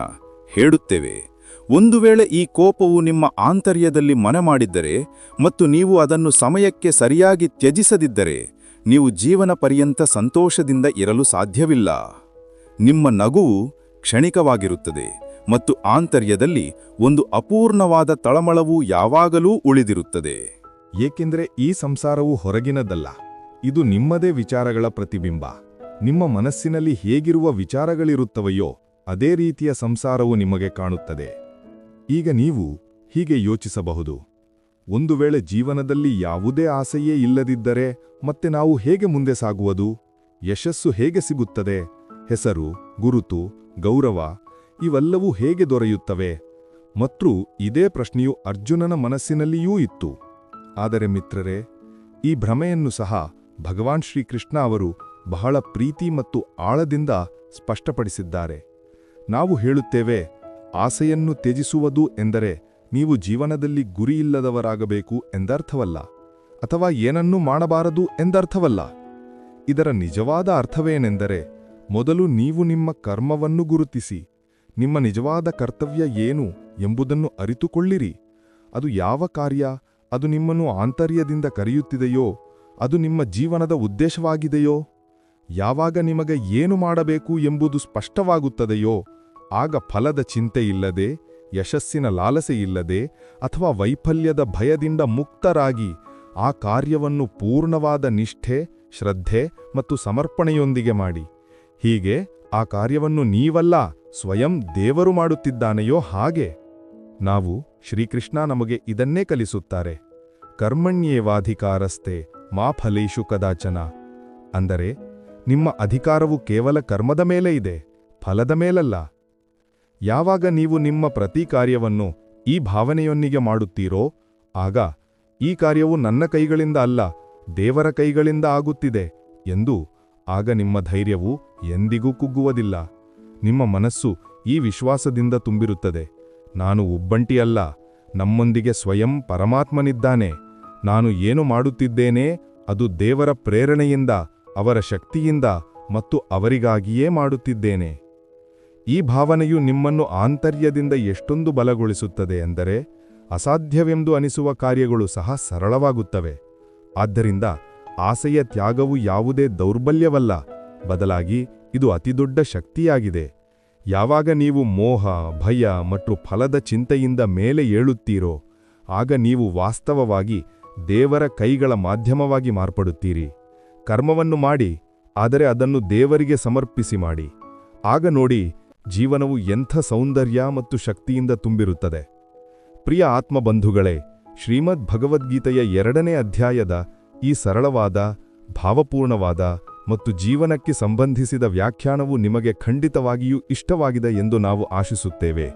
Speaker 3: ಹೇಳುತ್ತೇವೆ, ಒಂದು ವೇಳೆ ಈ ಕೋಪವು ನಿಮ್ಮ ಆಂತರ್ಯದಲ್ಲಿ ಮನೆ ಮಾಡಿದ್ದರೆ ಮತ್ತು ನೀವು ಅದನ್ನು ಸಮಯಕ್ಕೆ ಸರಿಯಾಗಿ ತ್ಯಜಿಸದಿದ್ದರೆ ನೀವು ಜೀವನ ಪರ್ಯಂತ ಸಂತೋಷದಿಂದ ಇರಲು ಸಾಧ್ಯವಿಲ್ಲ. ನಿಮ್ಮ ನಗುವು ಕ್ಷಣಿಕವಾಗಿರುತ್ತದೆ ಮತ್ತು ಆಂತರ್ಯದಲ್ಲಿ ಒಂದು ಅಪೂರ್ಣವಾದ ತಳಮಳವು ಯಾವಾಗಲೂ ಉಳಿದಿರುತ್ತದೆ.
Speaker 4: ಏಕೆಂದರೆ ಈ ಸಂಸಾರವು ಹೊರಗಿನದಲ್ಲ, ಇದು ನಿಮ್ಮದೇ ವಿಚಾರಗಳ ಪ್ರತಿಬಿಂಬ. ನಿಮ್ಮ ಮನಸ್ಸಿನಲ್ಲಿ ಹೇಗಿರುವ ವಿಚಾರಗಳಿರುತ್ತವೆಯೋ ಅದೇ ರೀತಿಯ ಸಂಸಾರವು ನಿಮಗೆ ಕಾಣುತ್ತದೆ. ಈಗ ನೀವು ಹೀಗೆ ಯೋಚಿಸಬಹುದು, ಒಂದು ವೇಳೆ ಜೀವನದಲ್ಲಿ ಯಾವುದೇ ಆಸೆಯೇ ಇಲ್ಲದಿದ್ದರೆ ಮತ್ತೆ ನಾವು ಹೇಗೆ ಮುಂದೆ ಸಾಗುವುದು? ಯಶಸ್ಸು ಹೇಗೆ ಸಿಗುತ್ತದೆ? ಹೆಸರು, ಗುರುತು, ಗೌರವ ಇವೆಲ್ಲವೂ ಹೇಗೆ ದೊರೆಯುತ್ತವೆ? ಮತ್ತು ಇದೇ ಪ್ರಶ್ನೆಯು ಅರ್ಜುನನ ಮನಸ್ಸಿನಲ್ಲಿಯೂ ಇತ್ತು. ಆದರೆ ಮಿತ್ರರೇ, ಈ ಭ್ರಮೆಯನ್ನು ಸಹ ಭಗವಾನ್ ಶ್ರೀಕೃಷ್ಣ ಅವರು ಬಹಳ ಪ್ರೀತಿ ಮತ್ತು ಆಳದಿಂದ ಸ್ಪಷ್ಟಪಡಿಸಿದ್ದಾರೆ. ನಾವು ಹೇಳುತ್ತೇವೆ, ಆಸೆಯನ್ನು ತ್ಯಜಿಸುವುದು ಎಂದರೆ ನೀವು ಜೀವನದಲ್ಲಿ ಗುರಿಯಿಲ್ಲದವರಾಗಬೇಕು ಎಂದರ್ಥವಲ್ಲ, ಅಥವಾ ಏನನ್ನೂ ಮಾಡಬಾರದು ಎಂದರ್ಥವಲ್ಲ. ಇದರ ನಿಜವಾದ ಅರ್ಥವೇನೆಂದರೆ, ಮೊದಲು ನೀವು ನಿಮ್ಮ ಕರ್ಮವನ್ನು ಗುರುತಿಸಿ, ನಿಮ್ಮ ನಿಜವಾದ ಕರ್ತವ್ಯ ಏನು ಎಂಬುದನ್ನು ಅರಿತುಕೊಳ್ಳಿರಿ. ಅದು ಯಾವ ಕಾರ್ಯ, ಅದು ನಿಮ್ಮನ್ನು ಆಂತರ್ಯದಿಂದ ಕರೆಯುತ್ತಿದೆಯೋ, ಅದು ನಿಮ್ಮ ಜೀವನದ ಉದ್ದೇಶವಾಗಿದೆಯೋ? ಯಾವಾಗ ನಿಮಗೆ ಏನು ಮಾಡಬೇಕು ಎಂಬುದು ಸ್ಪಷ್ಟವಾಗುತ್ತದೆಯೋ ಆಗ ಫಲದ ಚಿಂತೆ ಇಲ್ಲದೆ, ಯಶಸ್ಸಿನ ಲಾಲಸೆ ಇಲ್ಲದೆ ಅಥವಾ ವೈಫಲ್ಯದ ಭಯದಿಂದ ಮುಕ್ತರಾಗಿ ಆ ಕಾರ್ಯವನ್ನು ಪೂರ್ಣವಾದ ನಿಷ್ಠೆ, ಶ್ರದ್ಧೆ ಮತ್ತು ಸಮರ್ಪಣೆಯೊಂದಿಗೆ ಮಾಡಿ. ಹೀಗೆ ಆ ಕಾರ್ಯವನ್ನು ನೀವಲ್ಲ ಸ್ವಯಂ ದೇವರು ಮಾಡುತ್ತಿದ್ದಾನೆಯೋ ಹಾಗೆ. ನಾವು ಶ್ರೀಕೃಷ್ಣ ನಮಗೆ ಇದನ್ನೇ ಕಲಿಸುತ್ತಾರೆ. ಕರ್ಮಣ್ಯೇವಾಧಿಕಾರಸ್ತೆ ಮಾ ಫಲೇಷು ಕದಾಚನ. ಅಂದರೆ ನಿಮ್ಮ ಅಧಿಕಾರವು ಕೇವಲ ಕರ್ಮದ ಮೇಲೆ ಇದೆ, ಫಲದ ಮೇಲಲ್ಲ. ಯಾವಾಗ ನೀವು ನಿಮ್ಮ ಪ್ರತಿ ಕಾರ್ಯವನ್ನು ಈ ಭಾವನೆಯೊಂದಿಗೆ ಮಾಡುತ್ತೀರೋ ಆಗ ಈ ಕಾರ್ಯವು ನನ್ನ ಕೈಗಳಿಂದ ಅಲ್ಲ, ದೇವರ ಕೈಗಳಿಂದ ಆಗುತ್ತಿದೆ ಎಂದು ಆಗ ನಿಮ್ಮ ಧೈರ್ಯವು ಎಂದಿಗೂ ಕುಗ್ಗುವುದಿಲ್ಲ. ನಿಮ್ಮ ಮನಸ್ಸು ಈ ವಿಶ್ವಾಸದಿಂದ ತುಂಬಿರುತ್ತದೆ. ನಾನು ಒಬ್ಬಂಟಿಯಲ್ಲ, ನಮ್ಮೊಂದಿಗೆ ಸ್ವಯಂ ಪರಮಾತ್ಮನಿದ್ದಾನೆ. ನಾನು ಏನು ಮಾಡುತ್ತಿದ್ದೇನೆ ಅದು ದೇವರ ಪ್ರೇರಣೆಯಿಂದ, ಅವರ ಶಕ್ತಿಯಿಂದ ಮತ್ತು ಅವರಿಗಾಗಿಯೇ ಮಾಡುತ್ತಿದ್ದೇನೆ. ಈ ಭಾವನೆಯು ನಿಮ್ಮನ್ನು ಆಂತರ್ಯದಿಂದ ಎಷ್ಟೊಂದು ಬಲಗೊಳಿಸುತ್ತದೆ ಎಂದರೆ ಅಸಾಧ್ಯವೆಂದು ಅನಿಸುವ ಕಾರ್ಯಗಳು ಸಹ ಸರಳವಾಗುತ್ತವೆ. ಆದ್ದರಿಂದ ಆಸೆಯ ತ್ಯಾಗವು ಯಾವುದೇ ದೌರ್ಬಲ್ಯವಲ್ಲ, ಬದಲಾಗಿ ಇದು ಅತಿದೊಡ್ಡ ಶಕ್ತಿಯಾಗಿದೆ. ಯಾವಾಗ ನೀವು ಮೋಹ, ಭಯ ಮತ್ತು ಫಲದ ಚಿಂತೆಯಿಂದ ಮೇಲೆ ಏಳುತ್ತೀರೋ ಆಗ ನೀವು ವಾಸ್ತವವಾಗಿ ದೇವರ ಕೈಗಳ ಮಾಧ್ಯಮವಾಗಿ ಮಾರ್ಪಡುತ್ತೀರಿ. ಕರ್ಮವನ್ನು ಮಾಡಿ, ಆದರೆ ಅದನ್ನು ದೇವರಿಗೆ ಸಮರ್ಪಿಸಿ ಮಾಡಿ. ಆಗ ನೋಡಿ ಜೀವನವು ಎಂಥ ಸೌಂದರ್ಯ ಮತ್ತು ಶಕ್ತಿಯಿಂದ ತುಂಬಿರುತ್ತದೆ. ಪ್ರಿಯ ಆತ್ಮಬಂಧುಗಳೇ, ಶ್ರೀಮದ್ ಭಗವದ್ಗೀತೆಯ 2ನೇ ಅಧ್ಯಾಯದ ಈ ಸರಳವಾದ, ಭಾವಪೂರ್ಣವಾದ ಮತ್ತು ಜೀವನಕ್ಕೆ ಸಂಬಂಧಿಸಿದ ವ್ಯಾಖ್ಯಾನವು ನಿಮಗೆ ಖಂಡಿತವಾಗಿಯೂ ಇಷ್ಟವಾಗಿದೆ ಎಂದು ನಾವು ಆಶಿಸುತ್ತೇವೆ.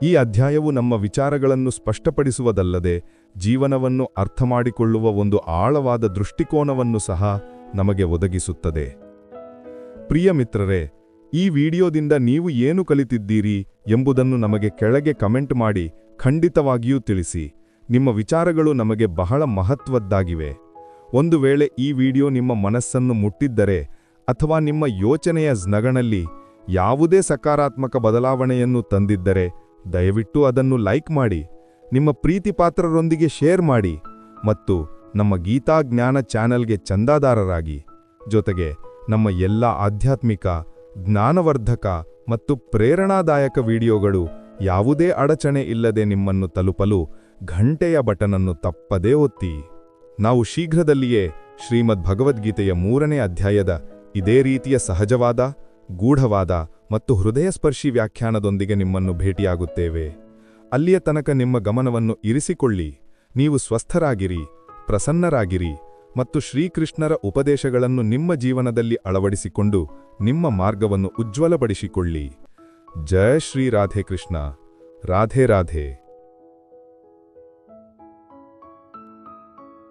Speaker 4: ಈ ಅಧ್ಯಾಯವು ನಮ್ಮ ವಿಚಾರಗಳನ್ನು ಸ್ಪಷ್ಟಪಡಿಸುವುದಲ್ಲದೆ ಜೀವನವನ್ನು ಅರ್ಥಮಾಡಿಕೊಳ್ಳುವ ಒಂದು ಆಳವಾದ ದೃಷ್ಟಿಕೋನವನ್ನು ಸಹ ನಮಗೆ ಒದಗಿಸುತ್ತದೆ. ಪ್ರಿಯ ಮಿತ್ರರೇ, ಈ ವಿಡಿಯೋದಿಂದ ನೀವು ಏನು ಕಲಿತಿದ್ದೀರಿ ಎಂಬುದನ್ನು ನಮಗೆ ಕೆಳಗೆ ಕಮೆಂಟ್ ಮಾಡಿ ಖಂಡಿತವಾಗಿಯೂ ತಿಳಿಸಿ. ನಿಮ್ಮ ವಿಚಾರಗಳು ನಮಗೆ ಬಹಳ ಮಹತ್ವದ್ದಾಗಿವೆ. ಒಂದು ವೇಳೆ ಈ ವಿಡಿಯೋ ನಿಮ್ಮ ಮನಸ್ಸನ್ನು ಮುಟ್ಟಿದ್ದರೆ ಅಥವಾ ನಿಮ್ಮ ಯೋಚನೆಯ ಜ್ಞಗನಲ್ಲಿ ಯಾವುದೇ ಸಕಾರಾತ್ಮಕ ಬದಲಾವಣೆಯನ್ನು ತಂದಿದ್ದರೆ ದಯವಿಟ್ಟು ಅದನ್ನು ಲೈಕ್ ಮಾಡಿ, ನಿಮ್ಮ ಪ್ರೀತಿಪಾತ್ರರೊಂದಿಗೆ ಶೇರ್ ಮಾಡಿ ಮತ್ತು ನಮ್ಮ ಗೀತಾ ಜ್ಞಾನ ಚಾನೆಲ್ಗೆ ಚಂದಾದಾರರಾಗಿ. ಜೊತೆಗೆ ನಮ್ಮ ಎಲ್ಲ ಆಧ್ಯಾತ್ಮಿಕ, ಜ್ಞಾನವರ್ಧಕ ಮತ್ತು ಪ್ರೇರಣಾದಾಯಕ ವಿಡಿಯೋಗಳು ಯಾವುದೇ ಅಡಚಣೆ ಇಲ್ಲದೆ ನಿಮ್ಮನ್ನು ತಲುಪಲು ಘಂಟೆಯ ಬಟನನ್ನು ತಪ್ಪದೇ ಒತ್ತಿ. ನಾವು ಶೀಘ್ರದಲ್ಲಿಯೇ ಶ್ರೀಮದ್ ಭಗವದ್ಗೀತೆಯ 3ನೇ ಅಧ್ಯಾಯದ ಇದೇ ರೀತಿಯ ಸಹಜವಾದ, ಗೂಢವಾದ ಮತ್ತು ಹೃದಯಸ್ಪರ್ಶಿ ವ್ಯಾಖ್ಯಾನದೊಂದಿಗೆ ನಿಮ್ಮನ್ನು ಭೇಟಿಯಾಗುತ್ತೇವೆ. ಅಲ್ಲಿಯ ತನಕ ನಿಮ್ಮ ಗಮನವನ್ನು ಇರಿಸಿಕೊಳ್ಳಿ. ನೀವು ಸ್ವಸ್ಥರಾಗಿರಿ, ಪ್ರಸನ್ನರಾಗಿರಿ ಮತ್ತು ಶ್ರೀಕೃಷ್ಣರ ಉಪದೇಶಗಳನ್ನು ನಿಮ್ಮ ಜೀವನದಲ್ಲಿ ಅಳವಡಿಸಿಕೊಂಡು ನಿಮ್ಮ ಮಾರ್ಗವನ್ನು ಉಜ್ವಲಪಡಿಸಿಕೊಳ್ಳಿ. ಜಯ ಶ್ರೀ ರಾಧೆ ಕೃಷ್ಣ. ರಾಧೆ ರಾಧೆ.